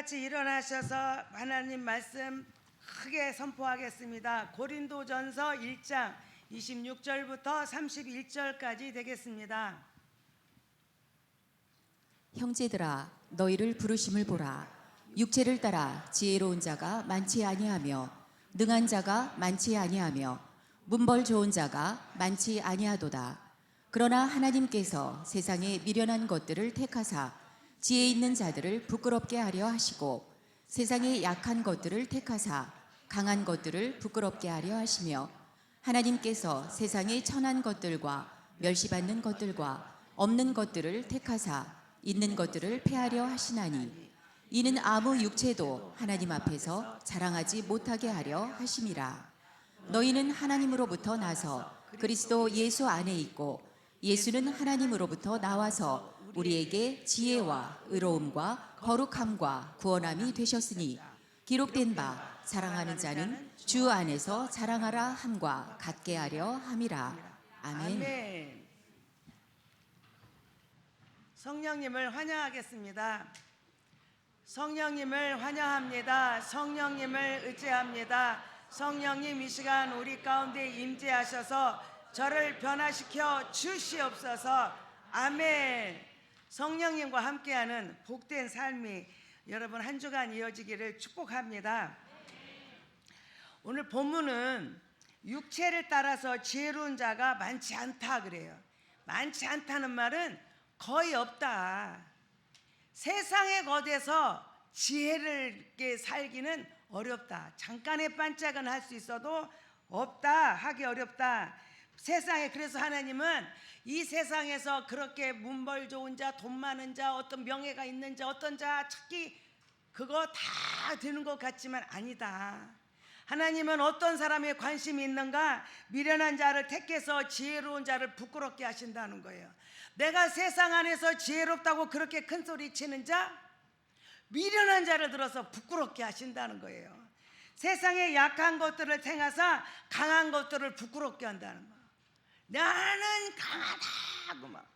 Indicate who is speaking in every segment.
Speaker 1: 같이 일어나셔서 하나님 말씀 크게 선포하겠습니다. 고린도전서 1장 26절부터 31절까지 되겠습니다.
Speaker 2: 형제들아, 너희를 부르심을 보라. 육체를 따라 지혜로운 자가 많지 아니하며 능한 자가 많지 아니하며 문벌 좋은 자가 많지 아니하도다. 그러나 하나님께서 세상에 미련한 것들을 택하사 지혜 있는 자들을 부끄럽게 하려 하시고 세상에 약한 것들을 택하사 강한 것들을 부끄럽게 하려 하시며 하나님께서 세상에 천한 것들과 멸시받는 것들과 없는 것들을 택하사 있는 것들을 폐하려 하시나니 이는 아무 육체도 하나님 앞에서 자랑하지 못하게 하려 하심이라. 너희는 하나님으로부터 나서 그리스도 예수 안에 있고 예수는 하나님으로부터 나와서 우리에게 지혜와 의로움과 거룩함과 구원함이 되셨으니 기록된 바 사랑하는 자는 주 안에서 자랑하라 함과 같게 하려 함이라. 아멘.
Speaker 1: 성령님을 환영하겠습니다. 성령님을 환영합니다. 성령님을 의지합니다. 성령님 이 시간 우리 가운데 임재하셔서 저를 변화시켜 주시옵소서. 아멘. 성령님과 함께하는 복된 삶이 여러분 한 주간 이어지기를 축복합니다. 오늘 본문은 육체를 따라서 지혜로운 자가 많지 않다 그래요. 많지 않다는 말은 거의 없다. 세상의 것에서 지혜를 있게 살기는 어렵다. 잠깐의 반짝은 할 수 있어도 없다. 하기 어렵다. 세상에, 그래서 하나님은 이 세상에서 그렇게 문벌 좋은 자, 돈 많은 자, 어떤 명예가 있는 자, 어떤 자 찾기 그거 다 되는 것 같지만 아니다. 하나님은 어떤 사람에 관심이 있는가? 미련한 자를 택해서 지혜로운 자를 부끄럽게 하신다는 거예요. 내가 세상 안에서 지혜롭다고 그렇게 큰 소리 치는 자, 미련한 자를 들어서 부끄럽게 하신다는 거예요. 세상의 약한 것들을 택하사 강한 것들을 부끄럽게 한다는 거예요. 나는 강하다고 막.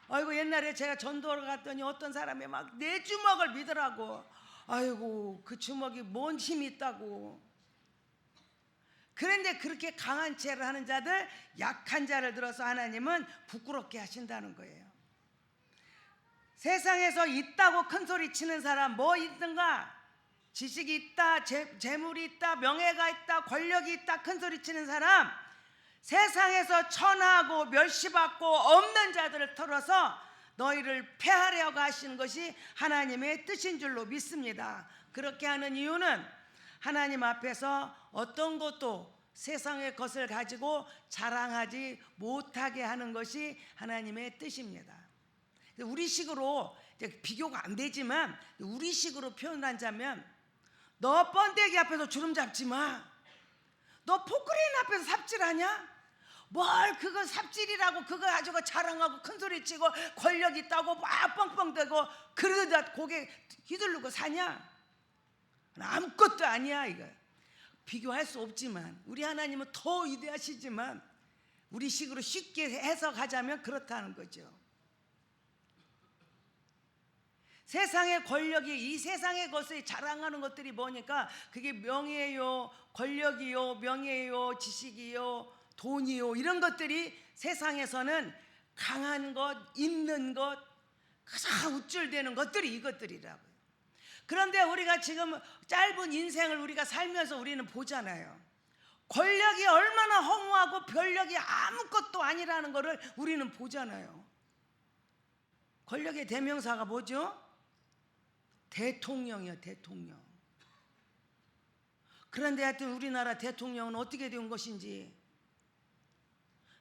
Speaker 1: 아이고, 옛날에 제가 전도를 갔더니 어떤 사람이 막 내 주먹을 믿으라고. 아이고, 그 주먹이 뭔 힘이 있다고. 그런데 그렇게 강한 채를 하는 자들, 약한 자를 들어서 하나님은 부끄럽게 하신다는 거예요. 세상에서 있다고 큰 소리 치는 사람 뭐 있는가? 지식이 있다, 재물이 있다, 명예가 있다, 권력이 있다 큰 소리 치는 사람, 세상에서 천하고 멸시받고 없는 자들을 털어서 너희를 폐하려고 하시는 것이 하나님의 뜻인 줄로 믿습니다. 그렇게 하는 이유는 하나님 앞에서 어떤 것도 세상의 것을 가지고 자랑하지 못하게 하는 것이 하나님의 뜻입니다. 우리식으로 비교가 안 되지만 우리식으로 표현하자면, 너 번데기 앞에서 주름 잡지 마. 너 포크레인 앞에서 삽질하냐? 뭘 그거 삽질이라고 그거 가지고 자랑하고 큰소리치고 권력 있다고 막 뻥뻥대고 그러다 고개 휘두르고 사냐? 아무것도 아니야. 이거 비교할 수 없지만 우리 하나님은 더 위대하시지만 우리 식으로 쉽게 해석하자면 그렇다는 거죠. 세상의 권력이, 이 세상의 것을 자랑하는 것들이 뭐니까 그게 명예요, 권력이요, 명예요, 지식이요, 돈이요, 이런 것들이 세상에서는 강한 것, 있는 것, 가장 우쭐대는 것들이 이것들이라고요. 그런데 우리가 지금 짧은 인생을 우리가 살면서 우리는 보잖아요. 권력이 얼마나 허무하고 권력이 아무것도 아니라는 것을 우리는 보잖아요. 권력의 대명사가 뭐죠? 대통령이요, 대통령. 그런데 하여튼 우리나라 대통령은 어떻게 된 것인지,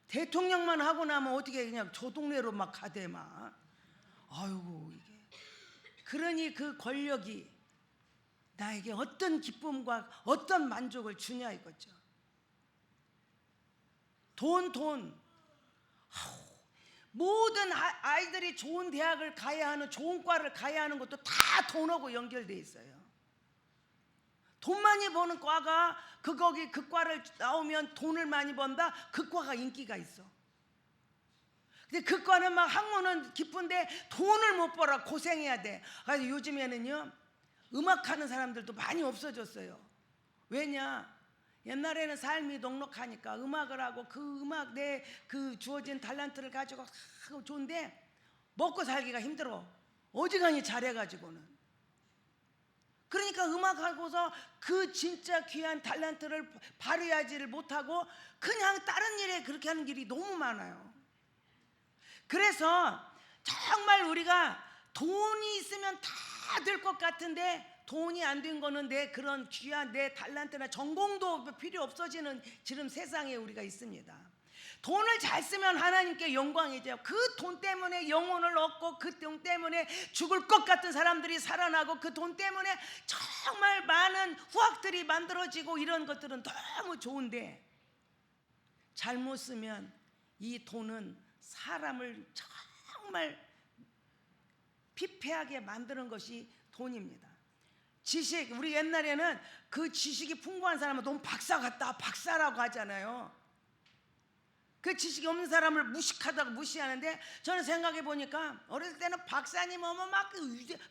Speaker 1: 대통령만 하고 나면 어떻게 그냥 저 동네로 막 가대 막. 아이고, 이게. 그러니 그 권력이 나에게 어떤 기쁨과 어떤 만족을 주냐 이거죠. 돈. 모든 아이들이 좋은 대학을 가야 하는, 좋은 과를 가야 하는 것도 다 돈하고 연결돼 있어요. 돈 많이 버는 과가 그 과를 나오면 돈을 많이 번다. 그 과가 인기가 있어. 근데 그 과는 막 학문은 기쁜데 돈을 못 벌어 고생해야 돼. 그래서 요즘에는요 음악하는 사람들도 많이 없어졌어요. 왜냐? 옛날에는 삶이 넉넉하니까 음악을 하고 그 음악 내 그 주어진 달란트를 가지고 하고 좋은데 먹고 살기가 힘들어. 어지간히 잘해가지고는. 그러니까 음악하고서 그 진짜 귀한 달란트를 발휘하지를 못하고 그냥 다른 일에 그렇게 하는 길이 너무 많아요. 그래서 정말 우리가 돈이 있으면 다 될 것 같은데 돈이 안 된 거는 내 그런 귀한 내 달란트나 전공도 필요 없어지는 지금 세상에 우리가 있습니다. 돈을 잘 쓰면 하나님께 영광이죠. 그 돈 때문에 영혼을 얻고 그 돈 때문에 죽을 것 같은 사람들이 살아나고 그 돈 때문에 정말 많은 후학들이 만들어지고 이런 것들은 너무 좋은데 잘못 쓰면 이 돈은 사람을 정말 피폐하게 만드는 것이 돈입니다. 지식, 우리 옛날에는 그 지식이 풍부한 사람은 넌 박사 같다, 박사라고 하잖아요. 그 지식이 없는 사람을 무식하다고 무시하는데 저는 생각해 보니까 어렸을 때는 박사님 오면 막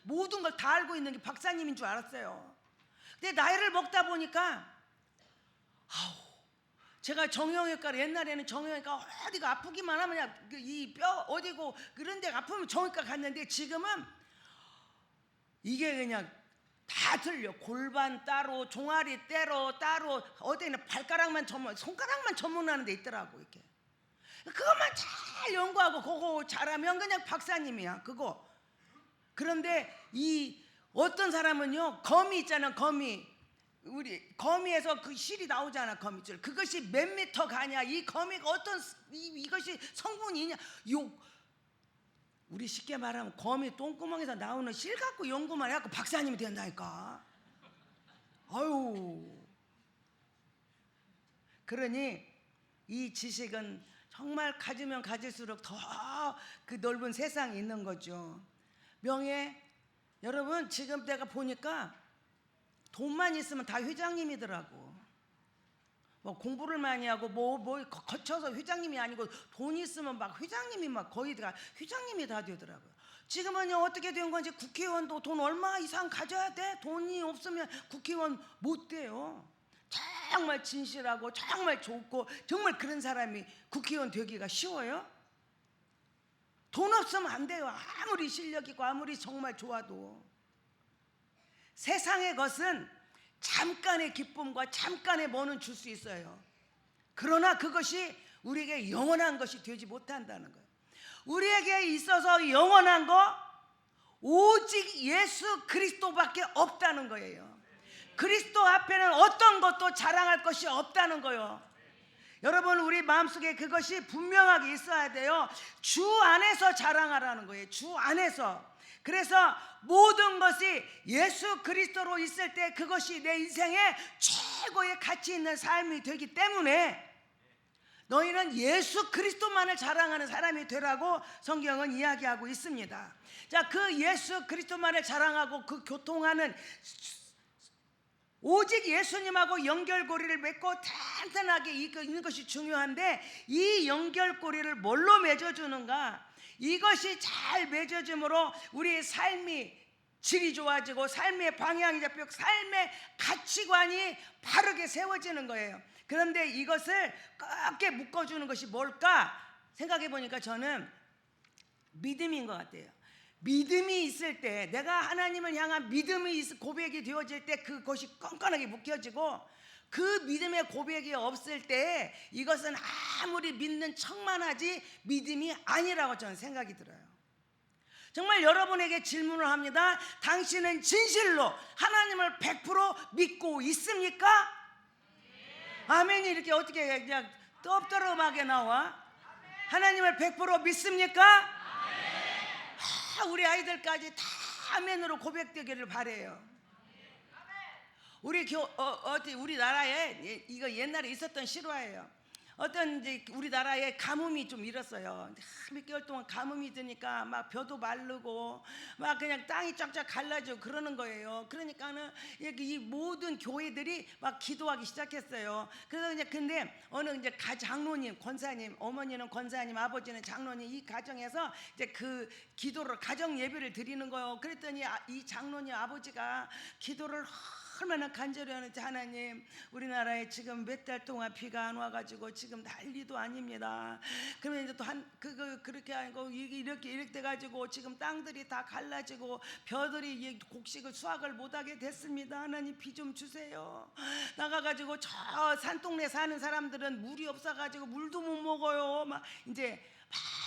Speaker 1: 모든 걸 다 알고 있는 게 박사님인 줄 알았어요. 근데 나이를 먹다 보니까 제가 정형외과를 옛날에는 정형외과 어디가 아프기만 하면 이 뼈 어디고 그런 데가 아프면 정형외과 갔는데 지금은 이게 그냥 다 틀려. 골반 따로, 종아리 따로, 어디는 발가락만 전문, 손가락만 전문하는 데 있더라고. 이렇게 그것만 잘 연구하고 그거 잘하면 그냥 박사님이야 그거. 그런데 이 어떤 사람은요, 거미 있잖아, 거미. 우리 거미에서 그 실이 나오잖아, 거미줄. 그것이 몇 미터 가냐, 이 거미가 어떤 이것이 성분이 있냐. 우리 쉽게 말하면 거미 똥구멍에서 나오는 실 갖고 연구만 해갖고 박사님이 된다니까. 아유. 그러니 이 지식은 정말 가지면 가질수록 더 그 넓은 세상이 있는 거죠. 명예, 여러분 지금 내가 보니까 돈만 있으면 다 회장님이더라고. 뭐 공부를 많이 하고 뭐 거쳐서 회장님이 아니고 돈 있으면 막 회장님이 막 거의 다 회장님이 다 되더라고요. 지금은요 어떻게 된 건지 국회의원도 돈 얼마 이상 가져야 돼. 돈이 없으면 국회의원 못 돼요. 정말 진실하고 정말 좋고 정말 그런 사람이 국회의원 되기가 쉬워요? 돈 없으면 안 돼요. 아무리 실력 있고 아무리 정말 좋아도. 세상의 것은 잠깐의 기쁨과 잠깐의 뭐는 줄 수 있어요. 그러나 그것이 우리에게 영원한 것이 되지 못한다는 거예요. 우리에게 있어서 영원한 거 오직 예수 그리스도밖에 없다는 거예요. 그리스도 앞에는 어떤 것도 자랑할 것이 없다는 거예요. 여러분 우리 마음속에 그것이 분명하게 있어야 돼요. 주 안에서 자랑하라는 거예요. 주 안에서. 그래서 모든 것이 예수 그리스도로 있을 때 그것이 내 인생의 최고의 가치 있는 삶이 되기 때문에 너희는 예수 그리스도만을 자랑하는 사람이 되라고 성경은 이야기하고 있습니다. 자, 그 예수 그리스도만을 자랑하고 그 교통하는 오직 예수님하고 연결고리를 맺고 탄탄하게 있는 것이 중요한데 이 연결고리를 뭘로 맺어주는가? 이것이 잘 맺어짐으로 우리의 삶이 질이 좋아지고 삶의 방향이 잡히고 삶의 가치관이 바르게 세워지는 거예요. 그런데 이것을 꽉 묶어주는 것이 뭘까 생각해 보니까 저는 믿음인 것 같아요. 믿음이 있을 때, 내가 하나님을 향한 믿음이 고백이 되어질 때 그것이 끈끈하게 묶여지고, 그 믿음의 고백이 없을 때 이것은 아무리 믿는 척만 하지 믿음이 아니라고 저는 생각이 들어요. 정말 여러분에게 질문을 합니다. 당신은 진실로 하나님을 100% 믿고 있습니까? 아멘이 이렇게 어떻게 그냥 떠들어하게 나와? 하나님을 100% 믿습니까? 우리 아이들까지 다 아멘으로 고백되기를 바래요. 우리 우리나라에 이거 옛날에 있었던 실화예요. 어떤 이제 우리나라에 가뭄이 좀 일었어요. 몇 개월 동안 가뭄이 드니까 막 벼도 마르고 막 그냥 땅이 쫙쫙 갈라지고 그러는 거예요. 그러니까는 이 모든 교회들이 막 기도하기 시작했어요. 그래서 이제 근데 어느 이제 장로님, 권사님, 어머니는 권사님, 아버지는 장로님, 이 가정에서 이제 그 기도를 가정 예배를 드리는 거예요. 그랬더니 이 장로님 아버지가 기도를 얼마나 간절히 하는지, 하나님 우리나라에 지금 몇 달 동안 비가 안 와가지고 지금 난리도 아닙니다. 그러면 이제 또 그렇게 하고 이렇게 돼가지고 지금 땅들이 다 갈라지고 벼들이 곡식을 수확을 못하게 됐습니다. 하나님 비 좀 주세요. 나가가지고 저 산동네 사는 사람들은 물이 없어가지고 물도 못 먹어요. 막 이제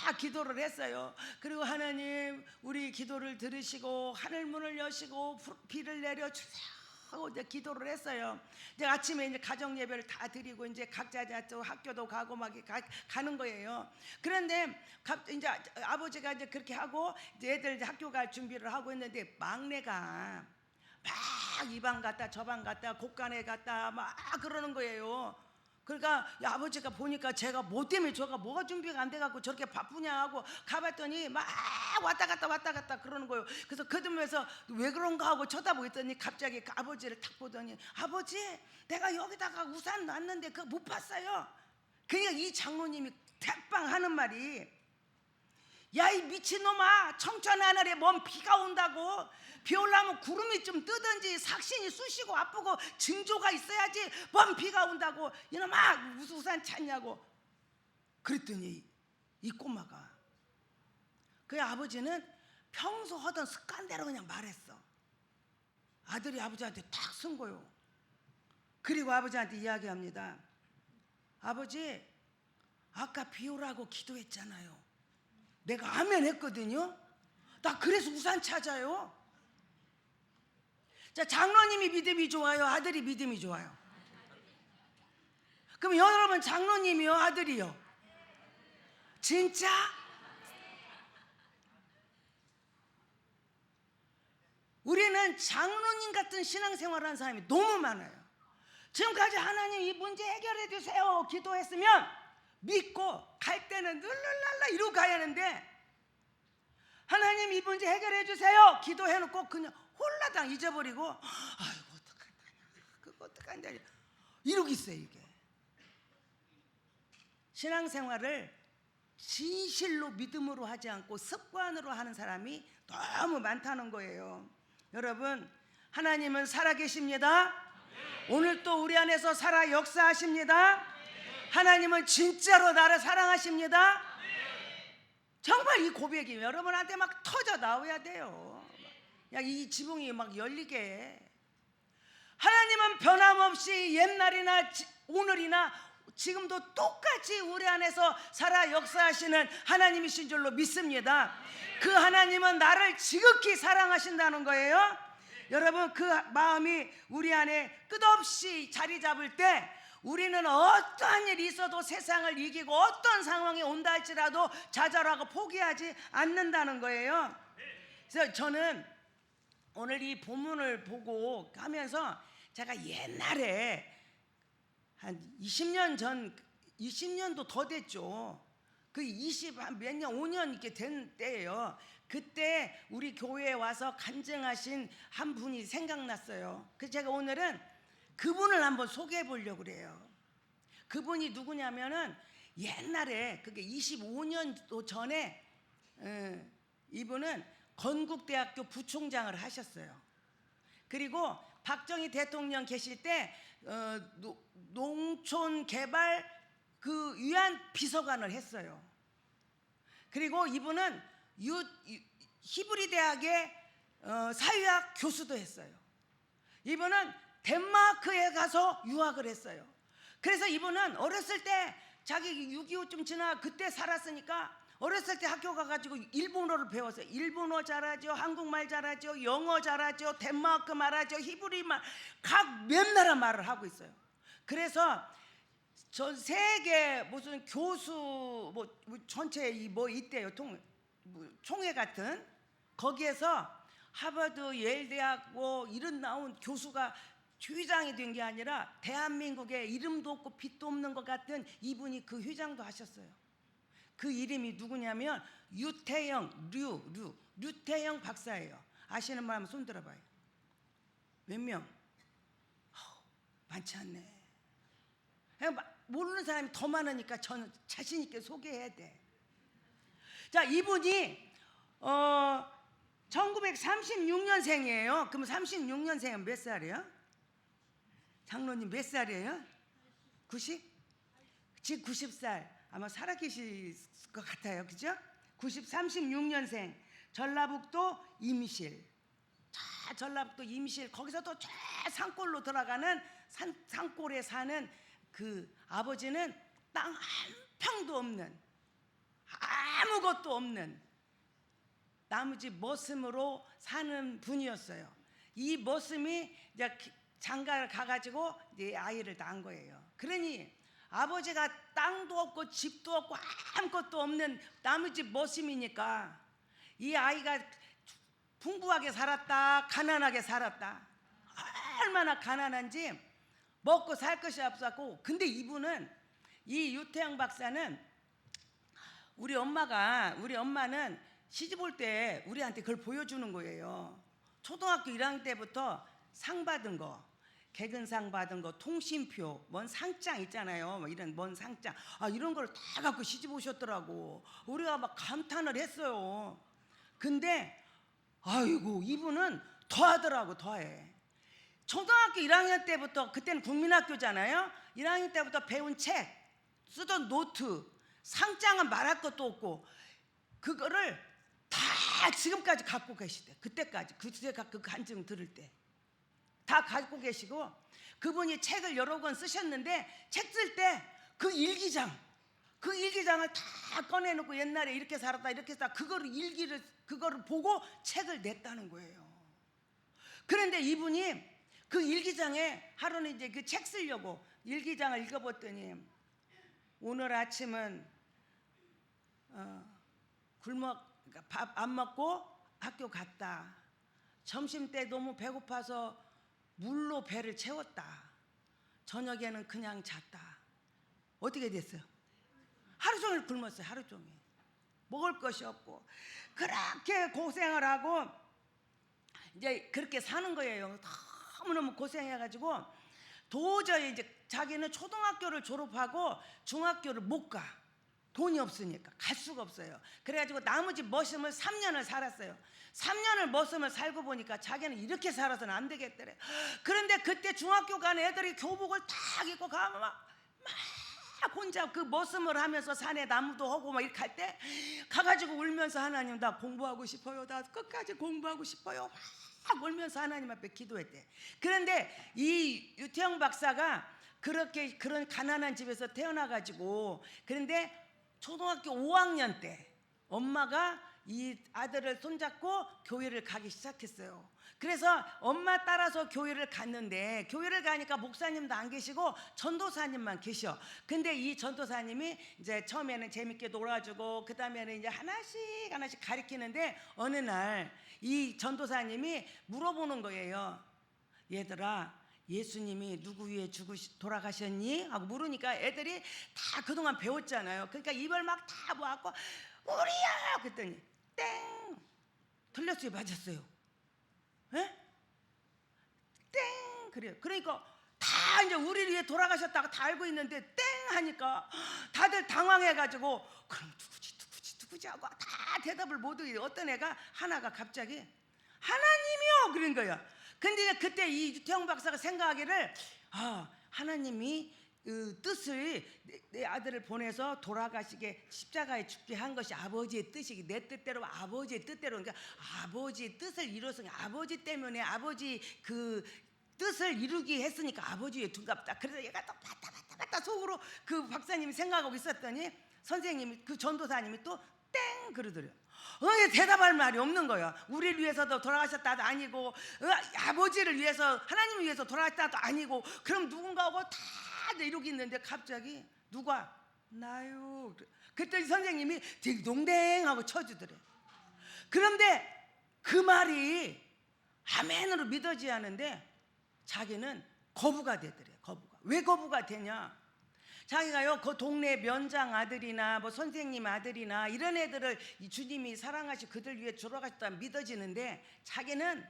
Speaker 1: 막 기도를 했어요. 그리고 하나님 우리 기도를 들으시고 하늘 문을 여시고 비를 내려 주세요 하고 이제 기도를 했어요. 이제 아침에 이제 가정 예배를 다 드리고 이제 각자 또 학교도 가고 막 가는 거예요. 그런데 이제 아버지가 이제 그렇게 하고 이제 애들 이제 학교 갈 준비를 하고 있는데 막내가 막 이 방 갔다 저 방 갔다 곳간에 갔다 막 그러는 거예요. 그러니까 아버지가 보니까 제가 뭐 때문에 저가 뭐가 준비가 안 돼갖고 저렇게 바쁘냐 하고 가봤더니 막 왔다 갔다 그러는 거예요. 그래서 거듭면서 왜 그런가 하고 쳐다보고 있더니 갑자기 그 아버지를 탁 보더니 아버지 내가 여기다가 우산 놨는데 그거 못 봤어요. 그러니까 이 장로님이 대빵 하는 말이 야 이 미친놈아 청천 하늘에 뭔 비가 온다고 비 올라면 구름이 좀 뜨든지 삭신이 쑤시고 아프고 징조가 있어야지 뭔 비가 온다고 이놈아 우산 찾냐고 그랬더니 이 꼬마가 그 아버지는 평소 하던 습관대로 그냥 말했어. 아들이 아버지한테 탁 쓴 거요. 그리고 아버지한테 이야기합니다. 아버지 아까 비 오라고 기도했잖아요. 내가 아멘 했거든요. 나 그래서 우산 찾아요. 자, 장로님이 믿음이 좋아요, 아들이 믿음이 좋아요? 그럼 여러분 장로님이요, 아들이요? 진짜? 우리는 장로님 같은 신앙생활을 하는 사람이 너무 많아요. 지금까지 하나님 이 문제 해결해 주세요 기도했으면 믿고 갈 때는 룰랄랄라 이러고 가야 하는데 하나님 이 문제 해결해 주세요 기도해놓고 그냥 홀라당 잊어버리고 아이고 어떡한다 그거 어떡한다 이러고 있어요. 이게 신앙생활을 진실로 믿음으로 하지 않고 습관으로 하는 사람이 너무 많다는 거예요. 여러분 하나님은 살아계십니다. 오늘 또 우리 안에서 살아 역사하십니다. 하나님은 진짜로 나를 사랑하십니다. 정말 이 고백이 여러분한테 막 터져 나와야 돼요. 이 지붕이 막 열리게. 하나님은 변함없이 옛날이나 오늘이나 지금도 똑같이 우리 안에서 살아 역사하시는 하나님이신 줄로 믿습니다. 그 하나님은 나를 지극히 사랑하신다는 거예요. 여러분 그 마음이 우리 안에 끝없이 자리 잡을 때 우리는 어떠한 일이 있어도 세상을 이기고 어떤 상황이 온다 할지라도 좌절하고 포기하지 않는다는 거예요. 그래서 저는 오늘 이 본문을 보고 하면서 제가 옛날에 한 20년 전 20년도 더 됐죠. 그 20 몇 년 5년 이렇게 된 때예요. 그때 우리 교회에 와서 간증하신 한 분이 생각났어요. 그래서 제가 오늘은 그분을 한번 소개해 보려고 그래요. 그분이 누구냐면은 옛날에 그게 25년도 전에 이분은 건국대학교 부총장을 하셨어요. 그리고 박정희 대통령 계실 때 농촌개발 그 위안 비서관을 했어요. 그리고 이분은 히브리 대학의 사회학 교수도 했어요. 이분은 덴마크에 가서 유학을 했어요. 그래서 이분은 어렸을 때 자기 6.25 좀 지나 그때 살았으니까 어렸을 때 학교 가가지고 일본어를 배웠어요. 일본어 잘하죠, 한국말 잘하죠, 영어 잘하죠, 덴마크 말하죠, 히브리 말, 각 몇 나라 말을 하고 있어요. 그래서 전 세계 무슨 교수 뭐 전체 뭐 있대요, 총회 같은 거기에서 하버드, 예일 대학 뭐 이런 나온 교수가 회장이 된 게 아니라 대한민국에 이름도 없고 빛도 없는 것 같은 이분이 그 회장도 하셨어요. 그 이름이 누구냐면 류태영 박사예요. 아시는 분 한번 손 들어봐요. 몇 명? 많지 않네. 모르는 사람이 더 많으니까 저는 자신 있게 소개해야 돼. 자, 이분이 1936년생이에요. 그럼 36년생은 몇 살이에요? 장로님 몇 살이에요? 90? 지금 90살. 아마 살아계실 것 같아요. 그죠? 36년생. 전라북도 임실. 자, 전라북도 임실. 거기서도 저 산골로 들어가는 산골에 사는 그 아버지는 땅 한 평도 없는, 아무것도 없는 나무집 머슴으로 사는 분이었어요. 이 머슴이 이제 장가를 가가지고 이제 아이를 낳은 거예요. 그러니 아버지가 땅도 없고 집도 없고 아무것도 없는 나무집 머슴이니까 이 아이가 풍부하게 살았다, 가난하게 살았다. 얼마나 가난한지 먹고 살 것이 없었고, 근데 이분은, 이 유태영 박사는 우리 엄마는 시집 올 때 우리한테 그걸 보여주는 거예요. 초등학교 1학년 때부터 상 받은 거, 개근상 받은 거, 통신표, 뭔 상장 있잖아요. 뭐 이런 뭔 상장, 이런 걸 다 갖고 시집 오셨더라고. 우리가 막 감탄을 했어요. 근데 아이고, 이분은 더하더라고. 더해. 초등학교 1학년 때부터, 그때는 국민학교잖아요. 1학년 때부터 배운 책, 쓰던 노트, 상장은 말할 것도 없고 그거를 다 지금까지 갖고 계시대. 그때까지, 그때가 그 간증 들을 때 다 갖고 계시고, 그분이 책을 여러 권 쓰셨는데 책 쓸 때 그 일기장을 다 꺼내놓고 옛날에 이렇게 살았다 이렇게 살았다, 그거를 보고 책을 냈다는 거예요. 그런데 이분이 그 일기장에 하루는 이제 그 책 쓰려고 일기장을 읽어봤더니, 오늘 아침은 밥 안 먹고 학교 갔다. 점심 때 너무 배고파서 물로 배를 채웠다. 저녁에는 그냥 잤다. 어떻게 됐어요? 하루 종일 굶었어요. 하루 종일. 먹을 것이 없고 그렇게 고생을 하고 이제 그렇게 사는 거예요. 너무너무 고생해가지고 도저히 이제 자기는 초등학교를 졸업하고 중학교를 못 가. 돈이 없으니까 갈 수가 없어요. 그래가지고 나머지 머슴을 3년을 살았어요. 3년을 머슴을 살고 보니까 자기는 이렇게 살아서는 안 되겠더래. 그런데 그때 중학교 간 애들이 교복을 딱 입고 가면 막 혼자 그 머슴을 하면서 산에 나무도 하고 막 이렇게 할 때 가가지고 울면서, 하나님 나 공부하고 싶어요. 나 끝까지 공부하고 싶어요. 막 울면서 하나님 앞에 기도했대. 그런데 이 유태영 박사가 그렇게 그런 가난한 집에서 태어나가지고, 그런데 초등학교 5학년 때 엄마가 이 아들을 손잡고 교회를 가기 시작했어요. 그래서 엄마 따라서 교회를 갔는데, 교회를 가니까 목사님도 안 계시고 전도사님만 계셔. 근데 이 전도사님이 이제 처음에는 재밌게 놀아주고 그 다음에는 이제 하나씩 가르치는데, 어느 날 이 전도사님이 물어보는 거예요. 얘들아, 예수님이 누구 위해 돌아가셨니? 하고 물으니까 애들이 다 그동안 배웠잖아요. 그러니까 입을 막 다 모았고 우리야! 그랬더니 땡! 틀렸어요? 맞았어요? 에? 땡! 그래요. 그러니까 다 이제 우리를 위해 돌아가셨다고 다 알고 있는데 땡! 하니까 다들 당황해가지고 그럼 누구지 하고 다 대답을 못 하게. 어떤 애가 하나가 갑자기 하나님이요! 그런 거야. 근데 그때 이 유태영 박사가 생각하기를, 하나님이 뜻을 내 아들을 보내서 돌아가시게 십자가에 죽게 한 것이 아버지의 뜻이기, 내 뜻대로 아버지의 뜻대로, 그러니까 아버지의 뜻을 이뤄서 아버지 때문에 아버지 그 뜻을 이루기 했으니까 아버지의 둔갑다. 그래서 얘가 또 바다 속으로 그 박사님이 생각하고 있었더니 선생님이, 그 전도사님이 또 땡! 그러더래요. 대답할 말이 없는 거예요. 우리를 위해서도 돌아가셨다도 아니고, 아버지를 위해서, 하나님을 위해서 돌아가셨다도 아니고, 그럼 누군가하고 다 이러고 있는데 갑자기 누가? 나요. 그랬더니 선생님이 딩동댕 하고 쳐주더래. 그런데 그 말이 아멘으로 믿어지지 않은데 자기는 거부가 되더래요. 거부가. 왜 거부가 되냐? 자기가요 그 동네 면장 아들이나 뭐 선생님 아들이나 이런 애들을 이 주님이 사랑하시 그들 위해 돌아가셨다 믿어지는데 자기는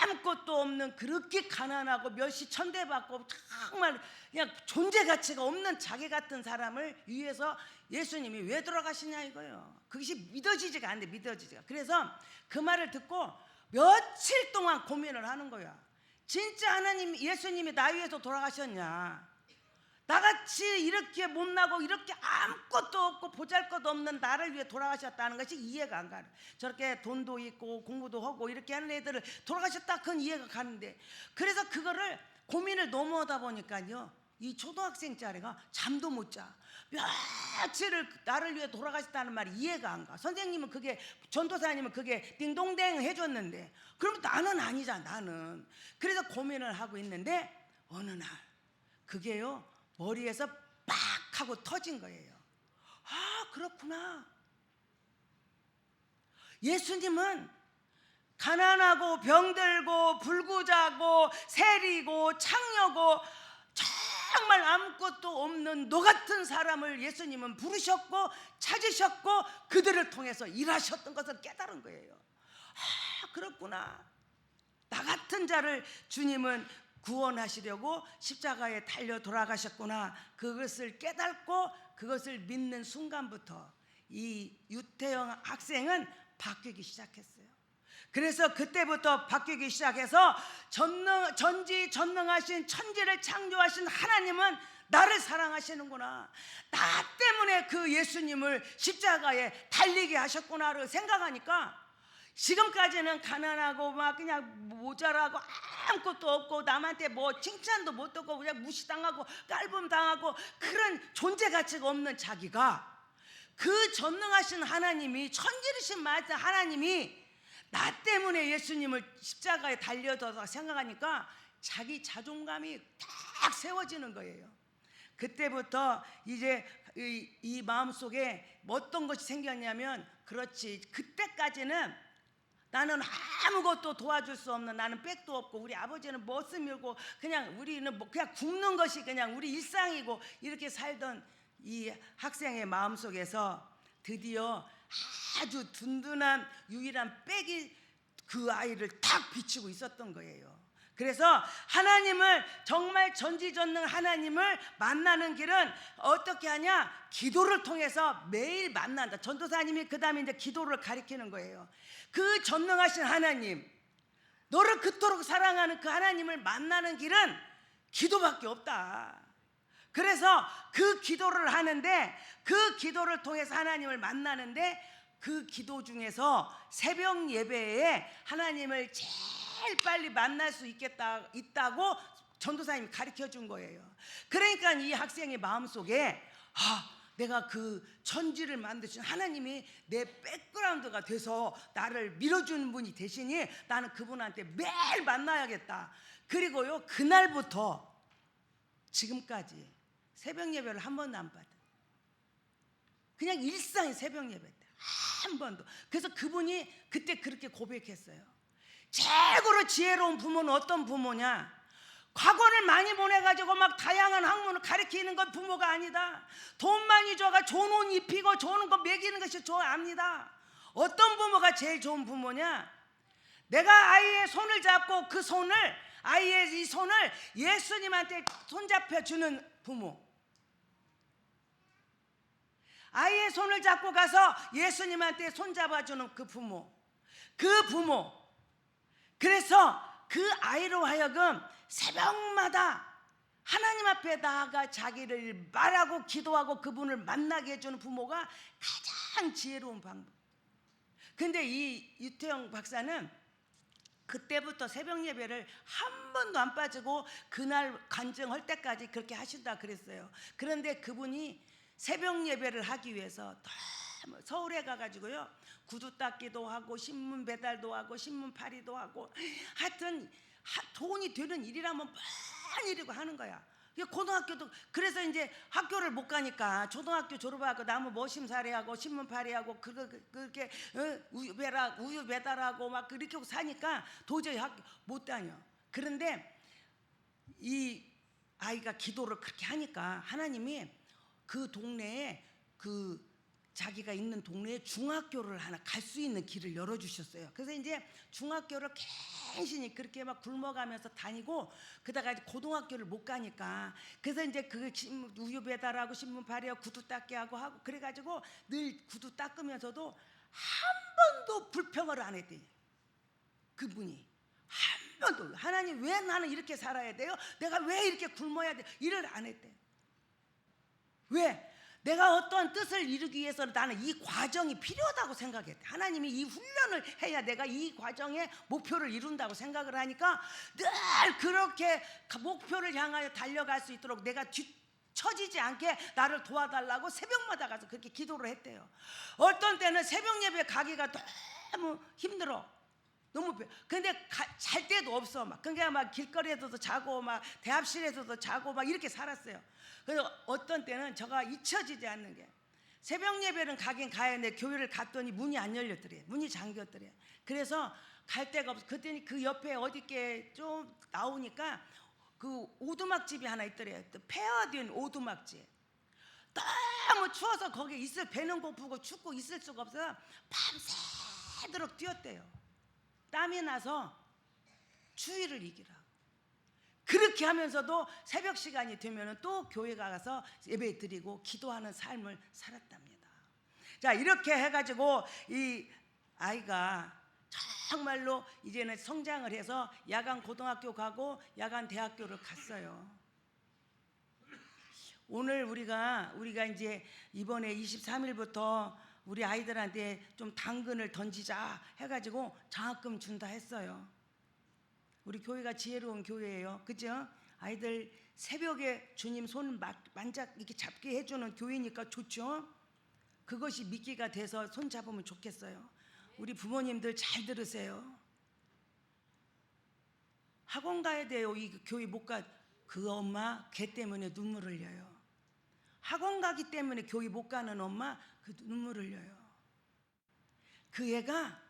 Speaker 1: 아무것도 없는 그렇게 가난하고 멸시 천대받고 정말 그냥 존재 가치가 없는 자기 같은 사람을 위해서 예수님이 왜 돌아가시냐 이거예요. 그것이 믿어지지가 않는데 믿어지지가. 그래서 그 말을 듣고 며칠 동안 고민을 하는 거야. 진짜 하나님 예수님이 나 위해서 돌아가셨냐? 나같이 이렇게 못나고 이렇게 아무것도 없고 보잘것 없는 나를 위해 돌아가셨다는 것이 이해가 안 가요. 저렇게 돈도 있고 공부도 하고 이렇게 하는 애들을 돌아가셨다 그건 이해가 가는데, 그래서 그거를 고민을 너무 하다 보니까요 이 초등학생짜리가 잠도 못 자. 며칠을 나를 위해 돌아가셨다는 말이 이해가 안 가. 선생님은 그게, 전도사님은 그게 띵동댕 해줬는데 그럼 나는 아니잖아 나는. 그래서 고민을 하고 있는데 어느 날 그게요 머리에서 빡 하고 터진 거예요. 아 그렇구나. 예수님은 가난하고 병들고 불구자고 세리고 창녀고 정말 아무것도 없는 너 같은 사람을 예수님은 부르셨고 찾으셨고 그들을 통해서 일하셨던 것을 깨달은 거예요. 아 그렇구나. 나 같은 자를 주님은 구원하시려고 십자가에 달려 돌아가셨구나. 그것을 깨닫고 그것을 믿는 순간부터 이 유태영 학생은 바뀌기 시작했어요. 그래서 그때부터 바뀌기 시작해서 전지전능하신 천지를 창조하신 하나님은 나를 사랑하시는구나. 나 때문에 그 예수님을 십자가에 달리게 하셨구나를 생각하니까 지금까지는 가난하고 막 그냥 모자라고 아무것도 없고 남한테 뭐 칭찬도 못 듣고 그냥 무시당하고 깔범당하고 그런 존재 가치가 없는 자기가 그 전능하신 하나님이, 천지르신 말씀 하나님이 나 때문에 예수님을 십자가에 달려서 생각하니까 자기 자존감이 딱 세워지는 거예요. 그때부터 이제 이 마음속에 어떤 것이 생겼냐면, 그렇지 그때까지는 나는 아무것도 도와줄 수 없는, 나는 백도 없고 우리 아버지는 머슴이고 그냥 우리는 뭐 그냥 굶는 것이 그냥 우리 일상이고 이렇게 살던 이 학생의 마음속에서 드디어 아주 든든한 유일한 백이 그 아이를 탁 비추고 있었던 거예요. 그래서 하나님을, 정말 전지전능 하나님을 만나는 길은 어떻게 하냐? 기도를 통해서 매일 만난다. 전도사님이 그 다음에 이제 기도를 가리키는 거예요. 그 전능하신 하나님, 너를 그토록 사랑하는 그 하나님을 만나는 길은 기도밖에 없다. 그래서 그 기도를 하는데, 그 기도를 통해서 하나님을 만나는데, 그 기도 중에서 새벽 예배에 하나님을 제일 빨리 만날 수 있다고 전도사님이 가르쳐 준 거예요. 그러니까 이 학생의 마음속에 내가 그 천지를 만드신 하나님이 내 백그라운드가 돼서 나를 밀어주는 분이 되시니 나는 그분한테 매일 만나야겠다. 그리고요 그날부터 지금까지 새벽 예배를 한 번도 안 받아. 그냥 일상의 새벽 예배 때 한 번도. 그래서 그분이 그때 그렇게 고백했어요. 최고로 지혜로운 부모는 어떤 부모냐? 과거를 많이 보내가지고 막 다양한 학문을 가르치는 건 부모가 아니다. 돈 많이 줘가 좋은 옷 입히고 좋은 거 먹이는 것이 좋아합니다. 어떤 부모가 제일 좋은 부모냐? 내가 아이의 손을 잡고 그 손을, 아이의 이 손을 예수님한테 손잡혀 주는 부모. 아이의 손을 잡고 가서 예수님한테 손잡아주는 그 부모. 그 부모. 그래서 그 아이로 하여금 새벽마다 하나님 앞에 나아가 자기를 말하고 기도하고 그분을 만나게 해주는 부모가 가장 지혜로운 방법. 근데 이 유태영 박사는 그때부터 새벽 예배를 한 번도 안 빠지고 그날 간증할 때까지 그렇게 하신다 그랬어요. 그런데 그분이 새벽 예배를 하기 위해서 서울에 가가지고요 구두 닦기도 하고 신문 배달도 하고 신문 팔이도 하고 하여튼 돈이 되는 일이라면 많이 일이고 하는 거야. 고등학교도 그래서 이제 학교를 못 가니까 초등학교 졸업하고 나무 머심살이하고 신문 팔이하고 그렇게 우유 배달하고 막 그렇게 사니까 도저히 학교 못 다녀. 그런데 이 아이가 기도를 그렇게 하니까 하나님이 그 동네에 자기가 있는 동네에 중학교를 하나 갈 수 있는 길을 열어주셨어요. 그래서 이제 중학교를 간신히 그렇게 막 굶어가면서 다니고, 그다가 이제 고등학교를 못 가니까, 그래서 이제 그 우유 배달하고 신문 발행하고 구두 닦게 하고 그래가지고 늘 구두 닦으면서도 한 번도 불평을 안 했대요. 그분이 한 번도 하나님 왜 나는 이렇게 살아야 돼요? 내가 왜 이렇게 굶어야 돼? 일을 안 했대요. 왜? 내가 어떤 뜻을 이루기 위해서는 나는 이 과정이 필요하다고 생각했대. 하나님이 이 훈련을 해야 내가 이 과정의 목표를 이룬다고 생각을 하니까 늘 그렇게 목표를 향하여 달려갈 수 있도록 내가 뒤처지지 않게 나를 도와달라고 새벽마다 가서 그렇게 기도를 했대요. 어떤 때는 새벽 예배 가기가 너무 힘들어. 너무 근데 잘 데도 없어. 막 그러니까 막 길거리에서도 자고 막 대합실에서도 자고 막 이렇게 살았어요. 그래서 어떤 때는 제가 잊혀지지 않는 게, 새벽 예배는 가긴 가야 돼. 교회를 갔더니 문이 안 열렸더래. 문이 잠겼더래. 그래서 갈 데가 없어. 그랬더니 그 옆에 어디께 좀 나오니까 그 오두막집이 하나 있더래. 폐허된 오두막집. 너무 추워서 거기에 배는 고프고 춥고 있을 수가 없어서 밤새도록 뛰었대요. 땀이 나서 추위를 이기라. 그렇게 하면서도 새벽 시간이 되면 또 교회 가서 예배 드리고 기도하는 삶을 살았답니다. 자, 이렇게 해가지고 이 아이가 정말로 이제는 성장을 해서 야간 고등학교 가고 야간 대학교를 갔어요. 오늘 우리가 이제 이번에 23일부터 우리 아이들한테 좀 당근을 던지자 해가지고 장학금 준다 했어요. 우리 교회가 지혜로운 교회예요. 그죠? 아이들 새벽에 주님 손 만작 이렇게 잡게 해주는 교회니까 좋죠. 그것이 미끼가 돼서 손 잡으면 좋겠어요. 우리 부모님들 잘 들으세요. 학원 가야 돼요. 이 교회 못 가. 그 엄마 걔 때문에 눈물 흘려요. 학원 가기 때문에 교회 못 가는 엄마 그 눈물 흘려요. 그 애가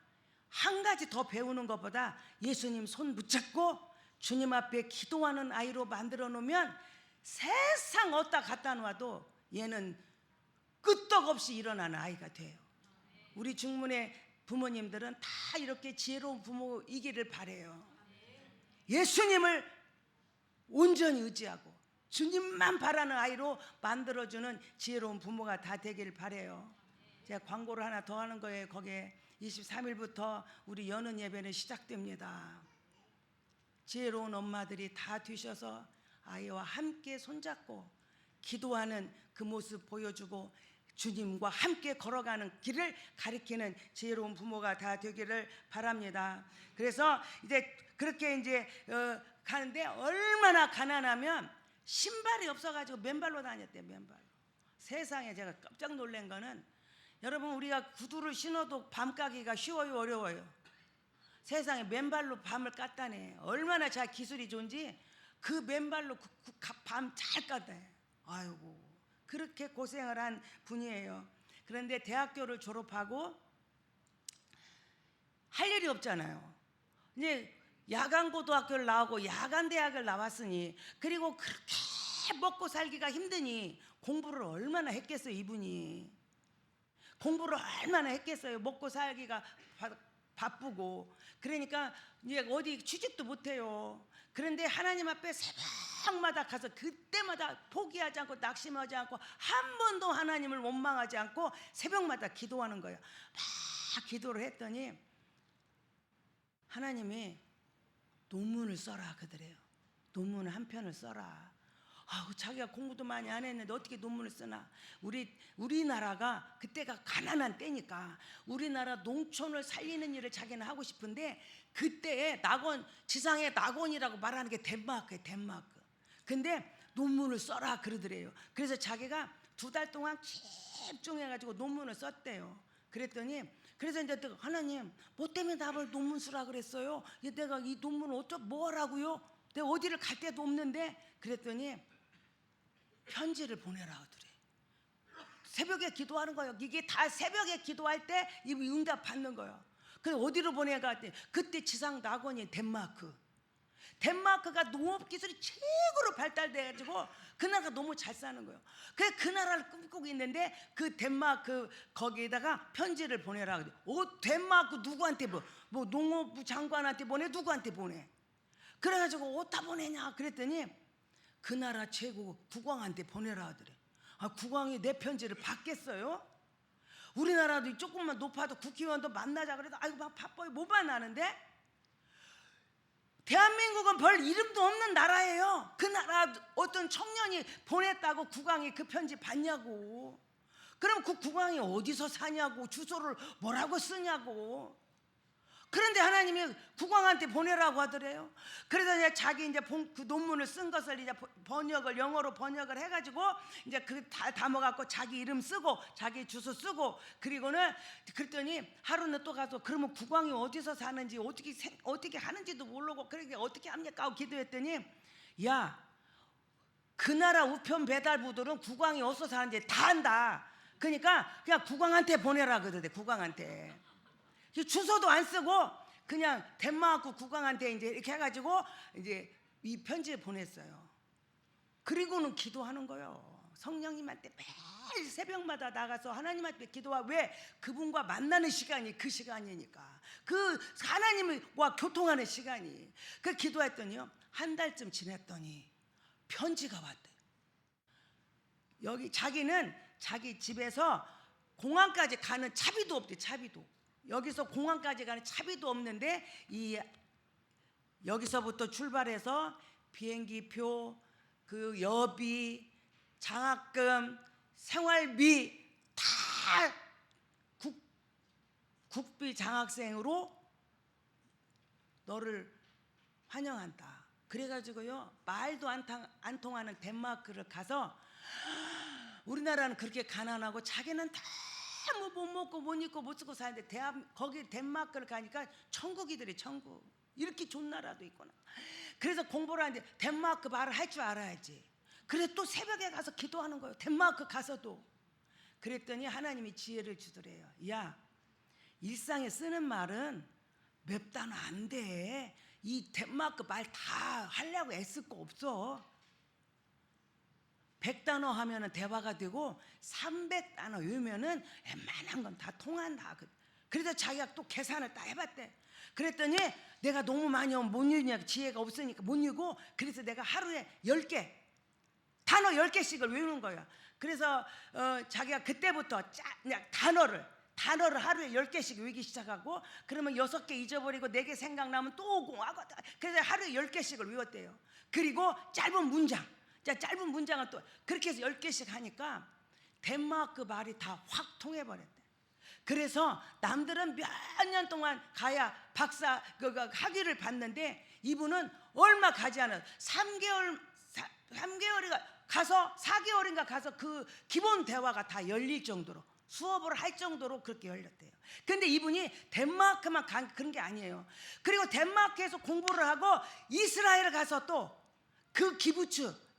Speaker 1: 한 가지 더 배우는 것보다 예수님 손 붙잡고 주님 앞에 기도하는 아이로 만들어 놓으면 세상 어디다 갖다 놔도 얘는 끄떡없이 일어나는 아이가 돼요. 우리 중문의 부모님들은 다 이렇게 지혜로운 부모이기를 바라요. 예수님을 온전히 의지하고 주님만 바라는 아이로 만들어주는 지혜로운 부모가 다 되기를 바라요. 제가 광고를 하나 더 하는 거예요. 거기에 23일부터 우리 여는 예배는 시작됩니다. 지혜로운 엄마들이 다 되셔서 아이와 함께 손잡고 기도하는 그 모습 보여주고 주님과 함께 걸어가는 길을 가리키는 지혜로운 부모가 다 되기를 바랍니다. 그래서 이제 그렇게 이제 가는데 얼마나 가난하면 신발이 없어가지고 맨발로 다녔대요. 맨발로. 세상에 제가 깜짝 놀란 거는, 여러분 우리가 구두를 신어도 밤 까기가 쉬워요, 어려워요? 세상에 맨발로 밤을 깠다네. 얼마나 자 기술이 좋은지 그 맨발로 밤 잘 깠대. 아이고, 그렇게 고생을 한 분이에요. 그런데 대학교를 졸업하고 할 일이 없잖아요. 이제 야간 고등학교를 나오고 야간 대학을 나왔으니, 그리고 그렇게 먹고 살기가 힘드니 공부를 얼마나 했겠어요. 이분이 공부를 얼마나 했겠어요. 먹고 살기가 바쁘고. 그러니까 이제 어디 취직도 못해요. 그런데 하나님 앞에 새벽마다 가서 그때마다 포기하지 않고 낙심하지 않고 한 번도 하나님을 원망하지 않고 새벽마다 기도하는 거예요. 막 기도를 했더니 하나님이 논문을 써라 그러더래요. 논문을 한 편을 써라. 자기가 공부도 많이 안 했는데 어떻게 논문을 쓰나. 우리나라가 그때가 가난한 때니까 우리나라 농촌을 살리는 일을 자기는 하고 싶은데, 그때의 낙원, 지상의 낙원이라고 말하는 게 덴마크예요. 덴마크. 근데 논문을 써라 그러더래요. 그래서 자기가 2달 동안 집중해가지고 논문을 썼대요. 그랬더니 그래서 이제 하나님 뭐 때문에 나를 논문 쓰라 그랬어요? 내가 이 논문을 뭐 하라고요? 내가 어디를 갈 데도 없는데. 그랬더니 편지를 보내라 하더래. 새벽에 기도하는 거예요. 이게 다 새벽에 기도할 때 이 응답 받는 거예요. 그래서 어디로 보내가 했더니 그때 지상 낙원이 덴마크. 덴마크가 농업 기술이 최고로 발달돼가지고 그 나라가 너무 잘 사는 거예요. 그래서 그 나라를 꿈꾸고 있는데 그 덴마크 거기에다가 편지를 보내라 그래. 덴마크 누구한테 뭐 농업부 장관한테 보내, 누구한테 보내? 그래가지고 어디다 보내냐 그랬더니 그 나라 최고 국왕한테 보내라 하더래. 국왕이 내 편지를 받겠어요? 우리나라도 조금만 높아도 국회의원도 만나자 그래도 아이고 막 바빠요. 못 만나는데 대한민국은 별 이름도 없는 나라예요. 그 나라 어떤 청년이 보냈다고 국왕이 그 편지 받냐고. 그럼 그 국왕이 어디서 사냐고, 주소를 뭐라고 쓰냐고. 그런데 하나님이 국왕한테 보내라고 하더래요. 그래서 이제 자기 이제 그 논문을 쓴 것을 이제 번역을 영어로 번역을 해가지고 이제 그 다 담아갖고 자기 이름 쓰고 자기 주소 쓰고 그리고는 그랬더니 하루는 또 가서 그러면 국왕이 어디서 사는지 어떻게 하는지도 모르고 그렇게 어떻게 합니까 하고 기도했더니 야, 그 나라 우편 배달부들은 국왕이 어디서 사는지 다 안다. 그러니까 그냥 국왕한테 보내라 그러대. 국왕한테. 주소도 안 쓰고 그냥 덴마크 국왕한테 이제 이렇게 해가지고 이제 이 편지를 보냈어요. 그리고는 기도하는 거예요. 성령님한테 매일 새벽마다 나가서 하나님한테 기도하. 왜? 그분과 만나는 시간이 그 시간이니까. 그 하나님과 교통하는 시간이. 그 기도했더니요, 한 달쯤 지냈더니 편지가 왔대요. 여기 자기는 자기 집에서 공항까지 가는 차비도 없대. 차비도. 여기서 공항까지 가는 차비도 없는데 여기서부터 출발해서 비행기표, 그 여비, 장학금, 생활비 다 국비 장학생으로 너를 환영한다. 그래가지고요, 말도 안 통하는 덴마크를 가서 우리나라는 그렇게 가난하고 자기는 다 못 먹고 못 입고 못 쓰고 사는데 거기 덴마크를 가니까 천국이더래. 천국. 이렇게 좋은 나라도 있구나. 그래서 공부를 하는데 덴마크 말을 할 줄 알아야지. 그래서 또 새벽에 가서 기도하는 거예요. 덴마크 가서도. 그랬더니 하나님이 지혜를 주더래요. 야, 일상에 쓰는 말은 몇 단어 안 돼. 이 덴마크 말 다 하려고 애쓸 거 없어. 100단어 하면은 대화가 되고 300단어 외우면은 웬만한 건 다 통한다. 그래서 자기가 또 계산을 딱 해봤대. 그랬더니 내가 너무 많이 오면 못 읽냐, 지혜가 없으니까 못 읽고, 그래서 내가 하루에 10개 단어 10개씩을 외우는 거야. 그래서 자기가 그때부터 그냥 단어를 하루에 10개씩 외우기 시작하고, 그러면 6개 잊어버리고 4개 생각나면 또 오고. 그래서 하루에 10개씩을 외웠대요. 그리고 짧은 문장, 짧은 문장은 또 그렇게 해서 10개씩 하니까 덴마크 말이 다 확 통해버렸대. 그래서 남들은 몇 년 동안 가야 박사 학위를 받는데 이분은 얼마 가지 않아서 3개월인가 가서 4개월인가 가서 그 기본 대화가 다 열릴 정도로, 수업을 할 정도로 그렇게 열렸대요. 근데 이분이 덴마크만 간 그런 게 아니에요. 그리고 덴마크에서 공부를 하고 이스라엘을 가서 또 그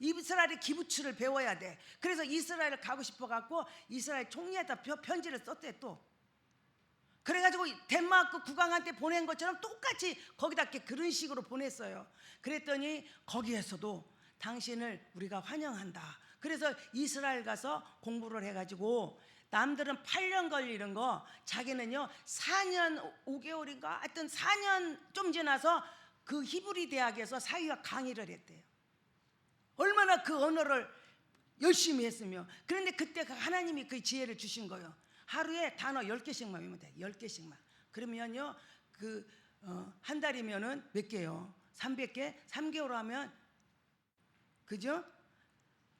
Speaker 1: 이스라엘의 기부츠를 배워야 돼. 그래서 이스라엘을 가고 싶어갖고 이스라엘 총리에다 편지를 썼대. 또 그래가지고 덴마크 국왕한테 보낸 것처럼 똑같이 거기다 이렇게 그런 식으로 보냈어요. 그랬더니 거기에서도 당신을 우리가 환영한다. 그래서 이스라엘 가서 공부를 해가지고, 남들은 8년 걸리는 거 자기는요 4년 5개월인가 하여튼 4년 좀 지나서 그 히브리 대학에서 사회학 강의를 했대요. 얼마나 그 언어를 열심히 했으며. 그런데 그때 하나님이 그 지혜를 주신 거예요. 하루에 단어 10개씩만 외우면 돼. 10개씩만. 그러면요 한 달이면은 몇 개요? 300개? 3개월 하면, 그죠?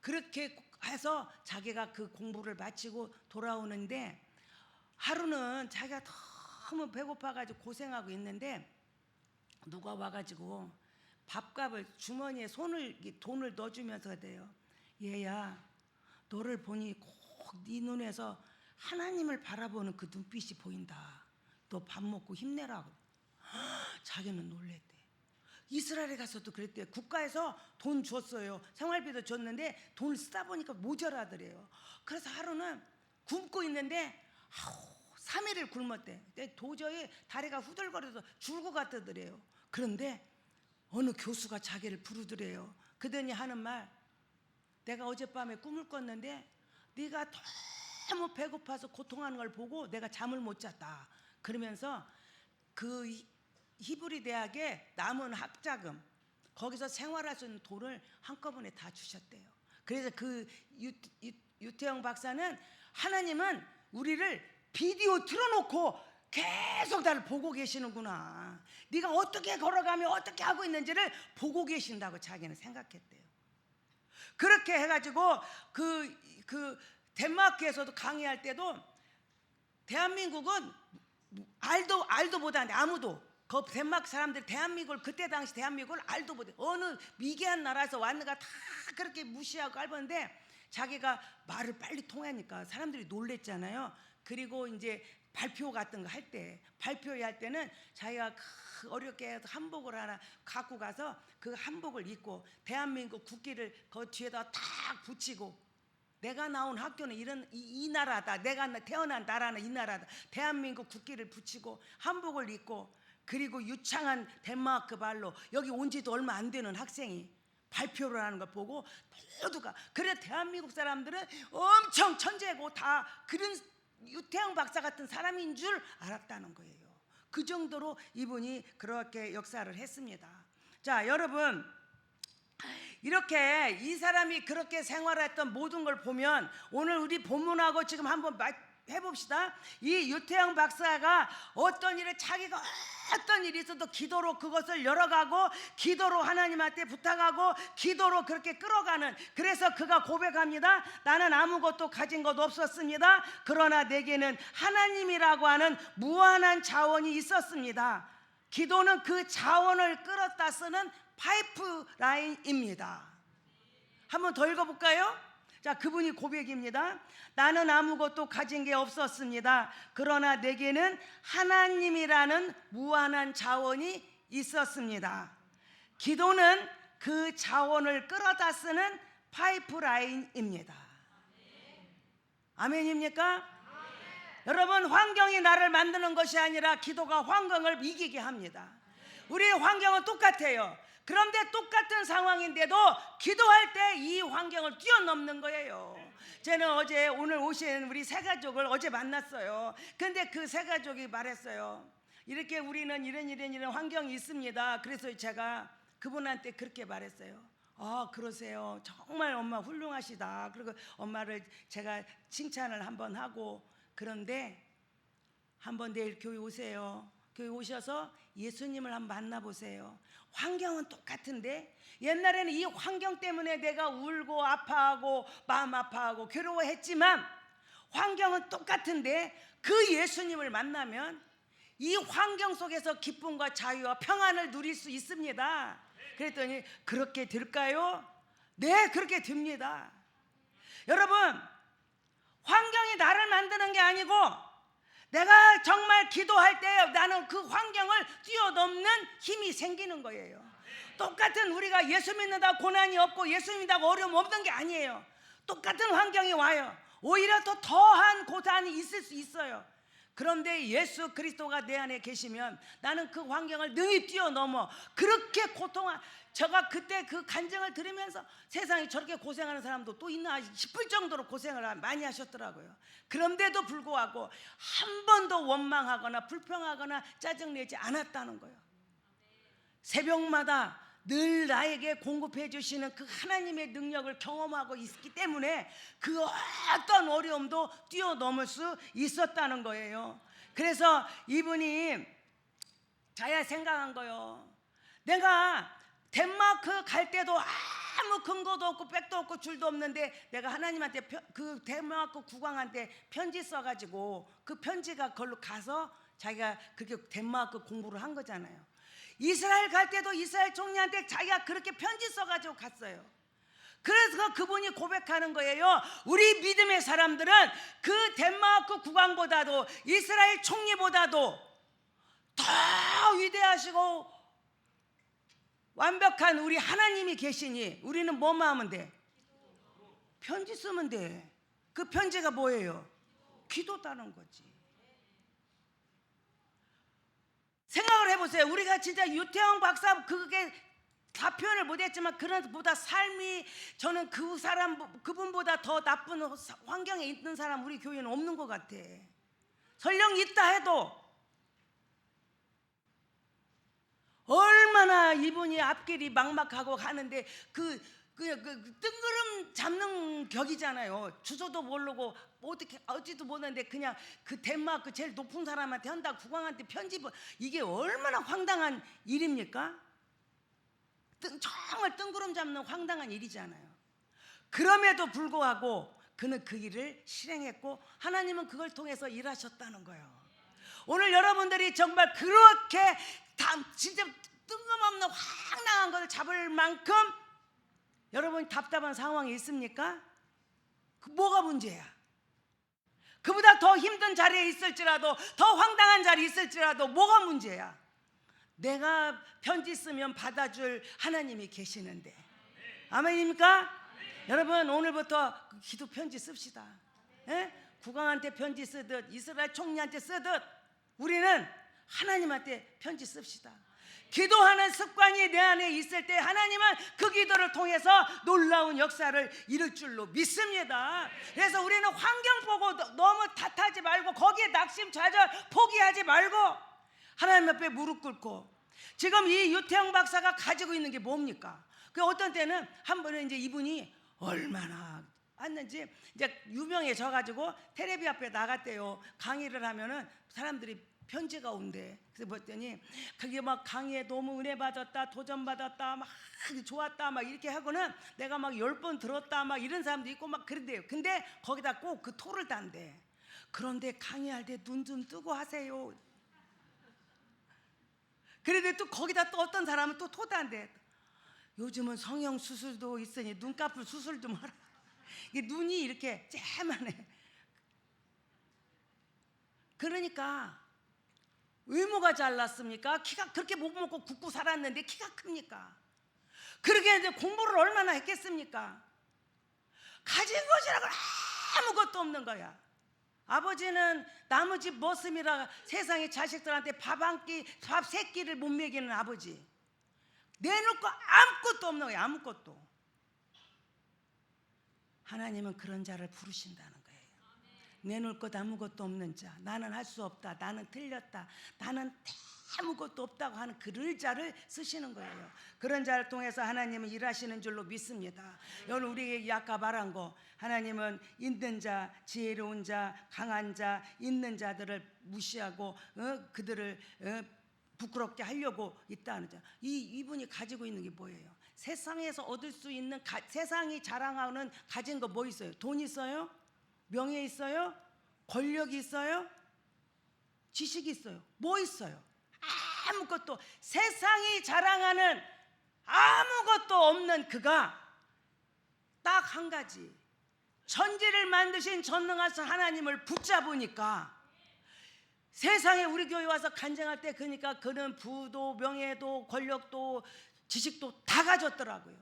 Speaker 1: 그렇게 해서 자기가 그 공부를 마치고 돌아오는데, 하루는 자기가 너무 배고파가지고 고생하고 있는데 누가 와가지고 밥값을 주머니에 돈을 넣어주면서 돼요. 얘야, 너를 보니 꼭 네 눈에서 하나님을 바라보는 그 눈빛이 보인다. 너 밥 먹고 힘내라고. 자기는 놀랬대. 이스라엘에 가서도 그랬대요. 국가에서 돈 줬어요. 생활비도 줬는데 돈을 쓰다 보니까 모자라더래요. 그래서 하루는 굶고 있는데 3일을 굶었대. 도저히 다리가 후들거려서 죽을 것 같더래요. 그런데 어느 교수가 자기를 부르더래요. 그더니 하는 말, 내가 어젯밤에 꿈을 꿨는데 네가 너무 배고파서 고통하는 걸 보고 내가 잠을 못 잤다. 그러면서 그 히브리 대학에 남은 학자금, 거기서 생활할 수 있는 돈을 한꺼번에 다 주셨대요. 그래서 그 유태영 박사는, 하나님은 우리를 비디오 틀어놓고 계속 나를 보고 계시는구나, 네가 어떻게 걸어가며 어떻게 하고 있는지를 보고 계신다고 자기는 생각했대요. 그렇게 해가지고 그 덴마크에서도 강의할 때도, 대한민국은 알도 못하는데, 아무도 그 덴마크 사람들 대한민국을, 그때 당시 대한민국을 알도 못해, 어느 미개한 나라에서 왔는가 다 그렇게 무시하고 밟았는데, 자기가 말을 빨리 통하니까 사람들이 놀랬잖아요. 그리고 이제 발표 같은 거 할 때, 발표할 때는 자기가 어렵게 한복을 하나 갖고 가서 그 한복을 입고 대한민국 국기를 그 뒤에다 탁 붙이고, 내가 나온 학교는 이 나라다, 내가 태어난 나라는 이 나라다, 대한민국 국기를 붙이고 한복을 입고, 그리고 유창한 덴마크 말로, 여기 온 지도 얼마 안 되는 학생이 발표를 하는 걸 보고 모두가, 그래 대한민국 사람들은 엄청 천재고 다 그런 유태영 박사 같은 사람인 줄 알았다는 거예요. 그 정도로 이분이 그렇게 역사를 했습니다. 자, 여러분, 이렇게 이 사람이 그렇게 생활했던 모든 걸 보면, 오늘 우리 본문하고 지금 한번 해봅시다. 이 유태영 박사가 어떤 일을, 자기가 어떤 일이 있어도 기도로 그것을 열어가고, 기도로 하나님한테 부탁하고, 기도로 그렇게 끌어가는, 그래서 그가 고백합니다. 나는 아무것도 가진 것 없었습니다. 그러나 내게는 하나님이라고 하는 무한한 자원이 있었습니다. 기도는 그 자원을 끌었다 쓰는 파이프라인입니다. 한번 더 읽어볼까요? 자, 그분이 고백입니다. 나는 아무것도 가진 게 없었습니다. 그러나 내게는 하나님이라는 무한한 자원이 있었습니다. 기도는 그 자원을 끌어다 쓰는 파이프라인입니다. 아멘입니까? 여러분, 환경이 나를 만드는 것이 아니라 기도가 환경을 이기게 합니다. 우리의 환경은 똑같아요. 그런데 똑같은 상황인데도 기도할 때 이 환경을 뛰어넘는 거예요. 저는 오늘 오신 우리 세 가족을 어제 만났어요. 근데 그 세 가족이 말했어요. 이렇게 우리는 이런 환경이 있습니다. 그래서 제가 그분한테 그렇게 말했어요. 그러세요. 정말 엄마 훌륭하시다. 그리고 엄마를 제가 칭찬을 한번 하고, 그런데 한번 내일 교회 오세요. 교회 오셔서 예수님을 한번 만나보세요. 환경은 똑같은데, 옛날에는 이 환경 때문에 내가 울고 아파하고 마음 아파하고 괴로워했지만, 환경은 똑같은데 그 예수님을 만나면 이 환경 속에서 기쁨과 자유와 평안을 누릴 수 있습니다. 그랬더니, 그렇게 될까요? 네, 그렇게 됩니다. 여러분, 환경이 나를 만드는 게 아니고, 내가 정말 기도할 때 나는 그 환경을 뛰어넘는 힘이 생기는 거예요. 똑같은, 우리가 예수 믿는다고 고난이 없고 예수 믿는다고 어려움 없는 게 아니에요. 똑같은 환경이 와요. 오히려 더 더한 고난이 있을 수 있어요. 그런데 예수 그리스도가 내 안에 계시면 나는 그 환경을 능히 뛰어넘어. 그렇게 제가 그때 그 간증을 들으면서, 세상에 저렇게 고생하는 사람도 또 있나 싶을 정도로 고생을 많이 하셨더라고요. 그런데도 불구하고 한 번도 원망하거나 불평하거나 짜증내지 않았다는 거예요. 새벽마다 늘 나에게 공급해 주시는 그 하나님의 능력을 경험하고 있기 때문에 그 어떤 어려움도 뛰어넘을 수 있었다는 거예요. 그래서 이분이 자야 생각한 거예요. 내가 덴마크 갈 때도 아무 근거도 없고 백도 없고 줄도 없는데, 내가 하나님한테 그 덴마크 국왕한테 편지 써가지고, 그 편지가 걸로 가서 자기가 그렇게 덴마크 공부를 한 거잖아요. 이스라엘 갈 때도 이스라엘 총리한테 자기가 그렇게 편지 써가지고 갔어요. 그래서 그분이 고백하는 거예요. 우리 믿음의 사람들은 그 덴마크 국왕보다도 이스라엘 총리보다도 더 위대하시고 완벽한 우리 하나님이 계시니 우리는 뭐만 하면 돼? 편지 쓰면 돼. 그 편지가 뭐예요? 기도다는 거지. 생각을 해보세요. 우리가 진짜 유태영 박사 그게 다 표현을 못했지만 그런보다 삶이 저는 그분보다 더 나쁜 환경에 있는 사람 우리 교회는 없는 것 같아. 설령 있다 해도 얼마나 이분이 앞길이 막막하고 가는데 그 뜬구름 잡는 격이잖아요. 주소도 모르고 어떻게 어찌도 모르는데 그냥 그 덴마크 제일 높은 사람한테 한다 국왕한테 편집을 이게 얼마나 황당한 일입니까? 정말 뜬구름 잡는 황당한 일이잖아요. 그럼에도 불구하고 그는 그 일을 실행했고 하나님은 그걸 통해서 일하셨다는 거예요. 오늘 여러분들이 정말 그렇게 진짜 뜬금없는 황당한 것을 잡을 만큼 여러분 답답한 상황이 있습니까? 뭐가 문제야? 그보다 더 힘든 자리에 있을지라도 더 황당한 자리에 있을지라도 뭐가 문제야? 내가 편지 쓰면 받아줄 하나님이 계시는데. 아멘입니까? 여러분 오늘부터 기도 편지 씁시다. 예? 국왕한테 편지 쓰듯 이스라엘 총리한테 쓰듯 우리는 하나님한테 편지 씁시다. 기도하는 습관이 내 안에 있을 때 하나님은 그 기도를 통해서 놀라운 역사를 이룰 줄로 믿습니다. 그래서 우리는 환경 보고 너무 탓하지 말고 거기에 낙심좌절 포기하지 말고 하나님 앞에 무릎 꿇고 지금 이 유태영 박사가 가지고 있는 게 뭡니까? 그 어떤 때는 한 번은 이제 이분이 얼마나 왔는지 이제 유명해져 가지고 텔레비 앞에 나갔대요. 강의를 하면은 사람들이 편지가 온대. 그래서 봤더니 그게 막 강의에 너무 은혜 받았다, 도전 받았다, 막 좋았다, 막 이렇게 하고는 내가 막 10번 들었다, 막 이런 사람도 있고 막 그런대요. 근데 거기다 꼭 그 토를 단대. 그런데 강의할 때 눈 좀 뜨고 하세요. 그런데 또 거기다 또 어떤 사람은 또 토단대. 요즘은 성형 수술도 있으니 눈꺼풀 수술 좀 하라. 이게 눈이 이렇게 쬐만해. 그러니까 외모가 잘났습니까? 키가 그렇게 못 먹고 굽고 살았는데 키가 큽니까? 그렇게 이제 공부를 얼마나 했겠습니까? 가진 것이라고 아무것도 없는 거야. 아버지는 나무집 머슴이라 세상의 자식들한테 밥 세 끼를 못 먹이는 아버지. 내놓을 거 아무것도 없는 거야. 아무것도. 하나님은 그런 자를 부르신다는 거예요. 내놓을 것 아무것도 없는 자. 나는 할 수 없다. 나는 틀렸다. 나는 아무것도 없다고 하는 그럴 자를 쓰시는 거예요. 그런 자를 통해서 하나님은 일하시는 줄로 믿습니다. 오늘 우리에게 아까 말한 거 하나님은 있는 자, 지혜로운 자, 강한 자, 있는 자들을 무시하고 그들을 부끄럽게 하려고 있다는 자. 이분이 가지고 있는 게 뭐예요? 세상에서 얻을 수 있는 세상이 자랑하는 가진 거 뭐 있어요? 돈 있어요? 명예 있어요? 권력이 있어요? 지식이 있어요? 뭐 있어요? 아무것도. 세상이 자랑하는 아무것도 없는 그가 딱 한 가지, 천지를 만드신 전능하신 하나님을 붙잡으니까 세상에 우리 교회 와서 간증할 때 그러니까 그는 부도 명예도 권력도 지식도 다 가졌더라고요.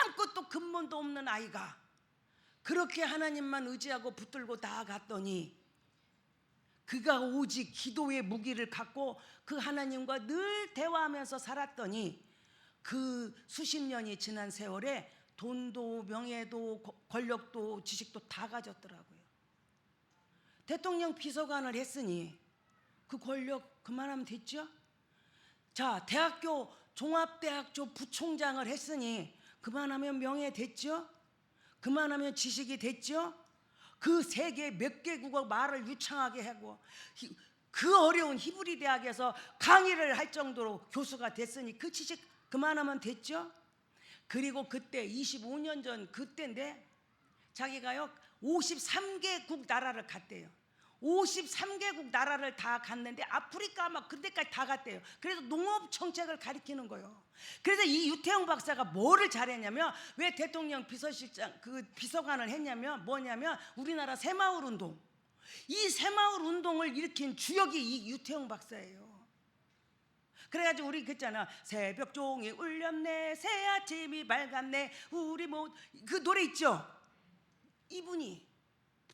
Speaker 1: 아무것도 근본도 없는 아이가 그렇게 하나님만 의지하고 붙들고 나아갔더니 그가 오직 기도의 무기를 갖고 그 하나님과 늘 대화하면서 살았더니 그 수십 년이 지난 세월에 돈도 명예도 권력도 지식도 다 가졌더라고요. 대통령 비서관을 했으니 그 권력 그만하면 됐죠? 자, 대학교 종합대학교 부총장을 했으니 그만하면 명예 됐죠? 그만하면 지식이 됐죠? 그 세계 몇 개국어 말을 유창하게 하고 그 어려운 히브리 대학에서 강의를 할 정도로 교수가 됐으니 그 지식 그만하면 됐죠? 그리고 그때 25년 전 그때인데 자기가요 53개국 나라를 갔대요. 53개국 나라를 다 갔는데 아프리카 막 그때까지 다 갔대요. 그래서 농업 정책을 가리키는 거예요. 그래서 이 유태영 박사가 뭐를 잘했냐면 왜 대통령 비서실장 그 비서관을 했냐면 뭐냐면 우리나라 새마을 운동, 이 새마을 운동을 일으킨 주역이 이 유태영 박사예요. 그래가지고 우리 그랬잖아. 새벽 종이 울렸네, 새 아침이 밝았네, 우리 뭐 그 노래 있죠. 이분이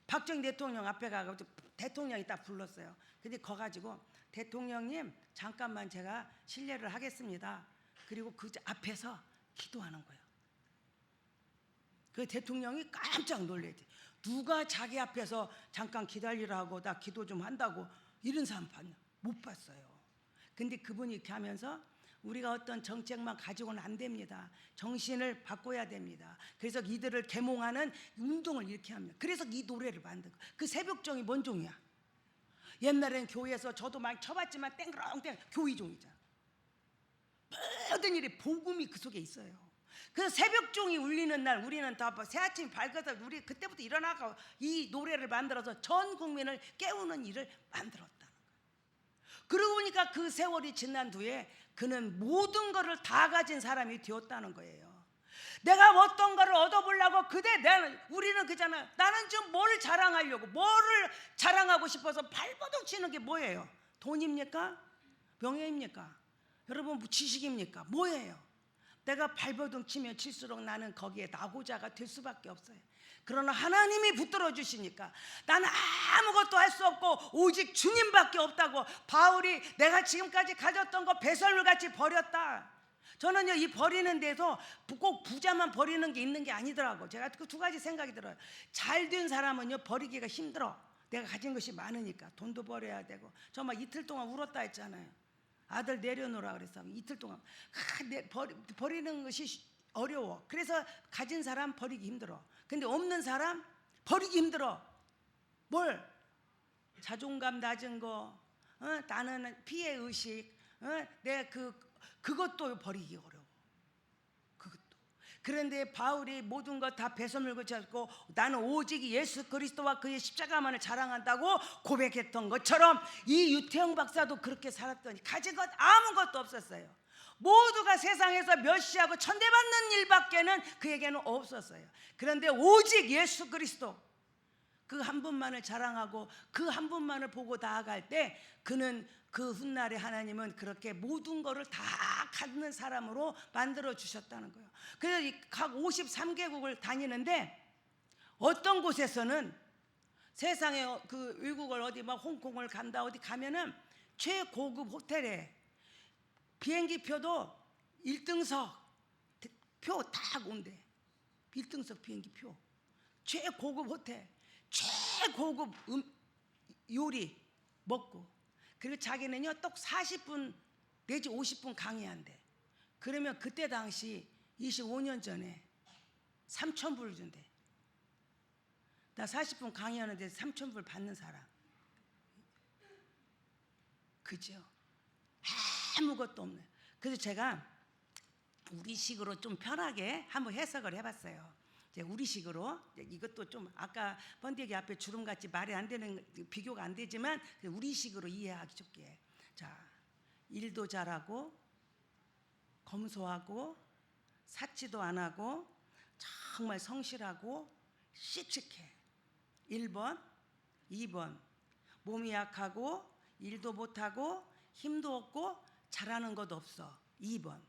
Speaker 1: 박정희 대통령 앞에 가서 대통령이 딱 불렀어요. 근데 거 가지고 대통령님 잠깐만 제가 실례를 하겠습니다. 그리고 그 앞에서 기도하는 거예요. 그 대통령이 깜짝 놀래지. 누가 자기 앞에서 잠깐 기다리라고 나 기도 좀 한다고 이런 사람 봤냐? 못 봤어요. 근데 그분이 이렇게 하면서 우리가 어떤 정책만 가지고는 안 됩니다. 정신을 바꿔야 됩니다. 그래서 이들을 계몽하는 운동을 이렇게 합니다. 그래서 이 노래를 만든 거예요. 그 새벽종이 뭔 종이야? 옛날엔 교회에서 저도 많이 쳐봤지만 땡그렁땡 교의종이잖아. 모든 일이 복음이 그 속에 있어요. 그래서 새벽종이 울리는 날 우리는 다 새아침이 밝아서 우리 그때부터 일어나고 이 노래를 만들어서 전 국민을 깨우는 일을 만들었다는 거예요. 그러고 보니까 그 세월이 지난 뒤에 그는 모든 것을 다 가진 사람이 되었다는 거예요. 내가 어떤 거를 얻어보려고 우리는 그잖아. 나는 지금 뭘 자랑하려고 뭐를 자랑하고 싶어서 발버둥 치는 게 뭐예요? 돈입니까? 명예입니까? 여러분 지식입니까? 뭐예요? 내가 발버둥 치면 칠수록 나는 거기에 낙오자가 될 수밖에 없어요. 그러나 하나님이 붙들어 주시니까 나는 아무것도 할 수 없고 오직 주님밖에 없다고. 바울이 내가 지금까지 가졌던 거 배설물같이 버렸다. 저는요 이 버리는 데서 꼭 부자만 버리는 게 있는 게 아니더라고. 제가 그 두 가지 생각이 들어요. 잘된 사람은요 버리기가 힘들어. 내가 가진 것이 많으니까 돈도 버려야 되고. 정말 이틀 동안 울었다 했잖아요. 아들 내려놓으라 그랬어. 이틀 동안 버리는 것이 어려워. 그래서 가진 사람 버리기 힘들어. 근데 없는 사람 버리기 힘들어. 뭘? 자존감 낮은 거, 나는 피해 의식, 내 그것도 버리기 어려워. 그것도. 그런데 바울이 모든 것 다 배설물고 찾고 나는 오직 예수 그리스도와 그의 십자가만을 자랑한다고 고백했던 것처럼 이 유태영 박사도 그렇게 살았더니 가진 것 아무것도 없었어요. 모두가 세상에서 멸시하고 천대받는 일밖에는 그에게는 없었어요. 그런데 오직 예수 그리스도 그 한 분만을 자랑하고 그 한 분만을 보고 나아갈 때 그는 그 훗날에 하나님은 그렇게 모든 것을 다 갖는 사람으로 만들어 주셨다는 거예요. 그래서 각 53개국을 다니는데 어떤 곳에서는 세상에 그 외국을 어디 막 홍콩을 간다 어디 가면은 최고급 호텔에 비행기 표도 1등석 표 다 온대. 1등석 비행기 표. 최고급 호텔. 최고급 요리 먹고. 그리고 자기는요 또 40분 내지 50분 강의한대. 그러면 그때 당시 25년 전에 3,000불 준대. 나 40분 강의하는데 3,000불 받는 사람. 그죠? 아무것도 없네. 그래서 제가 우리식으로 좀 편하게 한번 해석을 해봤어요. 우리식으로. 이것도 좀 아까 번데기 앞에 주름같이 말이 안 되는, 비교가 안 되지만 우리식으로 이해하기 좋게. 자, 일도 잘하고 검소하고 사치도 안 하고 정말 성실하고 씩씩해. 1번. 2번 몸이 약하고 일도 못하고 힘도 없고 잘하는 것도 없어. 2번.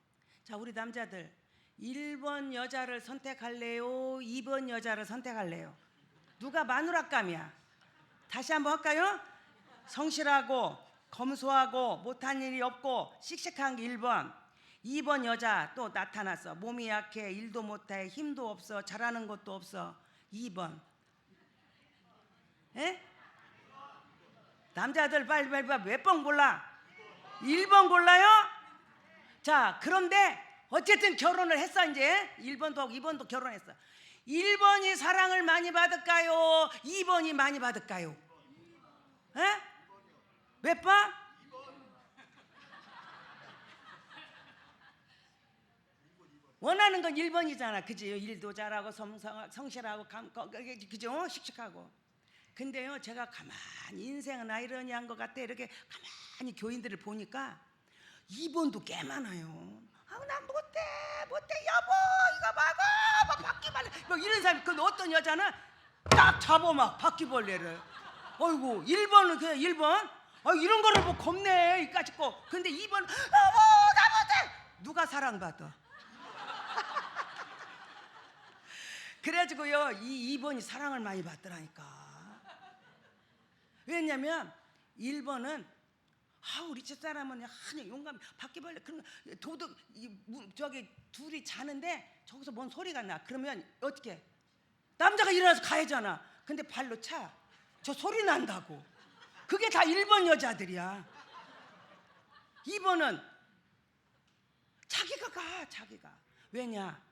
Speaker 1: 자, 우리 남자들 1번 여자를 선택할래요? 2번 여자를 선택할래요? 누가 마누라감이야? 다시 한번 할까요? 성실하고 검소하고 못한 일이 없고 씩씩한 게 1번. 2번 여자 또 나타났어. 몸이 약해, 일도 못해, 힘도 없어, 잘하는 것도 없어. 2번. 에? 남자들 빨리 몇 번 골라? 1번 골라요? 자, 그런데 어쨌든 결혼을 했어. 이제 1번도 하고 2번도 결혼했어. 1번이 사랑을 많이 받을까요? 2번이 많이 받을까요? 에? 몇 번? 원하는 건 1번이잖아. 그지? 일도 잘하고 성실하고 그죠? 씩씩하고. 근데요 제가 가만히 인생은 아이러니한 것 같아. 이렇게 가만히 교인들을 보니까 2번도 꽤 많아요. 난 못해 여보 이거 막아 바퀴벌레 막 이런 사람. 근데 어떤 여자는 딱 잡아 막 바퀴벌레를. 어이구 1번은 그냥 1번 이런 거를 뭐 겁내 이까짓 거. 근데 2번 나 못해. 누가 사랑받아? 그래가지고요 이 2번이 사랑을 많이 받더라니까. 왜냐면 1번은 우리 집사람은 한여 용감 바퀴벌레 그런 거 도둑 저기 둘이 자는데 저기서 뭔 소리가 나. 그러면 어떻게? 남자가 일어나서 가야잖아. 근데 발로 차. 저 소리 난다고. 그게 다 1번 여자들이야. 2번은 자기가 가. 자기가. 왜냐?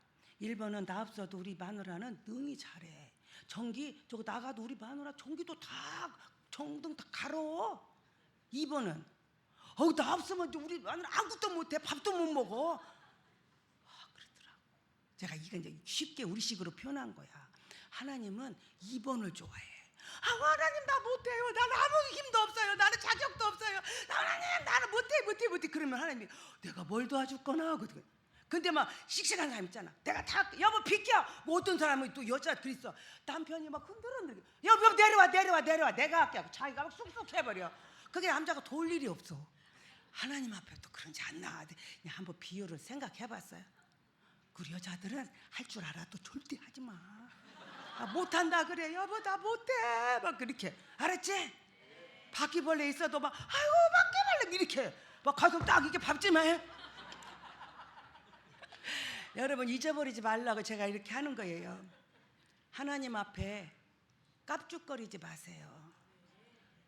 Speaker 1: 1번은 나 없어도 우리 마누라는 능히 잘해. 전기 저거 나가도 우리 마누라 전기도 다 정등 다 갈어. 2번은 나 없으면 우리 마누라 아무것도 못해. 밥도 못 먹어. 그러더라고. 제가 이건 이제 쉽게 우리식으로 표현한 거야. 하나님은 2번을 좋아해. 하나님 나 못해요. 나는 아무 힘도 없어요. 나는 자격도 없어요. 하나님 나는 못해. 그러면 하나님이 내가 뭘 도와줄 거나. 근데 막 씩씩한 사람 있잖아. 내가 다 여보 비켜. 뭐 어떤 사람은 또 여자들이 있어. 남편이 막 흔들흔들. 여보 내려와. 내가 할게 하고 자기가 막 쑥쑥 해버려. 그게 남자가 도울 일이 없어. 하나님 앞에 또 그런지 안 나와. 그냥 한번 비유를 생각해봤어요. 우리 여자들은 할 줄 알아도 절대 하지 마. 못한다 그래. 여보 나 못해. 막 그렇게. 알았지? 바퀴벌레 있어도 막 바퀴벌레 이렇게 막 가서 딱 이렇게 밟지마 해. 여러분 잊어버리지 말라고 제가 이렇게 하는 거예요. 하나님 앞에 깝죽거리지 마세요.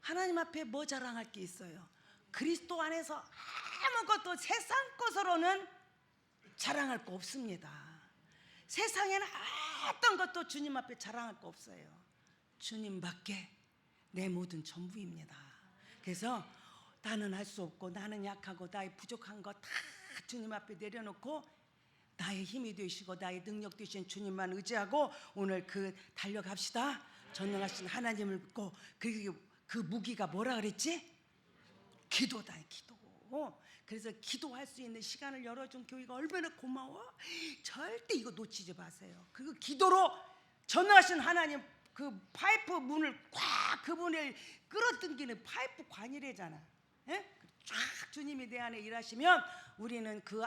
Speaker 1: 하나님 앞에 뭐 자랑할 게 있어요? 그리스도 안에서 아무것도 세상 것으로는 자랑할 거 없습니다. 세상에는 어떤 것도 주님 앞에 자랑할 거 없어요. 주님밖에 내 모든 전부입니다. 그래서 나는 할 수 없고 나는 약하고 나의 부족한 거 다 주님 앞에 내려놓고 나의 힘이 되시고 나의 능력 되신 주님만 의지하고 오늘 그 달려갑시다. 전능하신 하나님을 믿고 그 무기가 뭐라 그랬지? 기도다. 기도. 그래서 기도할 수 있는 시간을 열어준 교회가 얼마나 고마워. 절대 이거 놓치지 마세요. 그 기도로 전능하신 하나님 그 파이프 문을 꽉 그분을 끌어당기는 파이프 관이래잖아. 쫙 주님이 내 안에 일하시면 우리는 그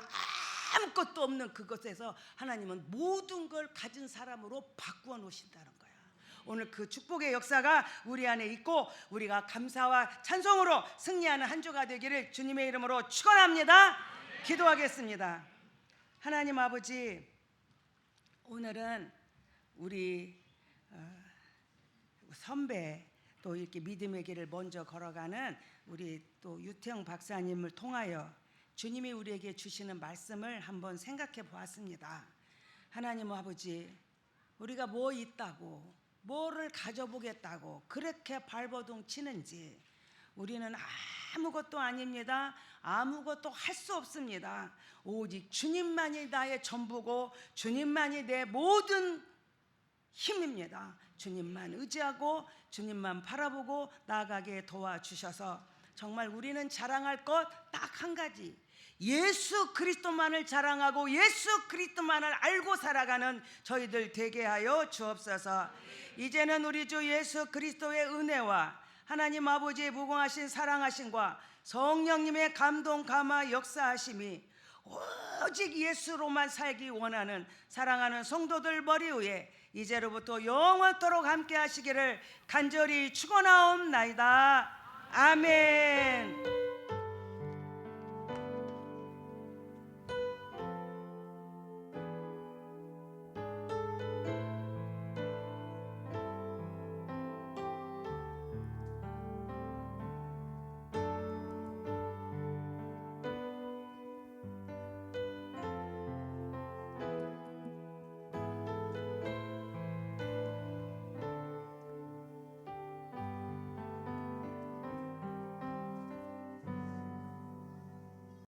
Speaker 1: 아무것도 없는 그것에서 하나님은 모든 걸 가진 사람으로 바꾸어 놓으신다는 거야. 오늘 그 축복의 역사가 우리 안에 있고 우리가 감사와 찬송으로 승리하는 한 주가 되기를 주님의 이름으로 축원합니다. 기도하겠습니다. 하나님 아버지, 오늘은 우리 선배 또 이렇게 믿음의 길을 먼저 걸어가는 우리 또 유태영 박사님을 통하여 주님이 우리에게 주시는 말씀을 한번 생각해 보았습니다. 하나님 아버지, 우리가 뭐 있다고 뭐를 가져보겠다고 그렇게 발버둥 치는지 우리는 아무것도 아닙니다. 아무것도 할 수 없습니다. 오직 주님만이 나의 전부고 주님만이 내 모든 힘입니다. 주님만 의지하고 주님만 바라보고 나아가게 도와주셔서 정말 우리는 자랑할 것 딱 한 가지, 예수 그리스도만을 자랑하고 예수 그리스도만을 알고 살아가는 저희들 되게 하여 주옵소서. 이제는 우리 주 예수 그리스도의 은혜와 하나님 아버지의 무궁하신 사랑하심과 성령님의 감동 감화 역사하심이 오직 예수로만 살기 원하는 사랑하는 성도들 머리 위에 이제로부터 영원토록 함께 하시기를 간절히 축원하옵나이다. 아멘.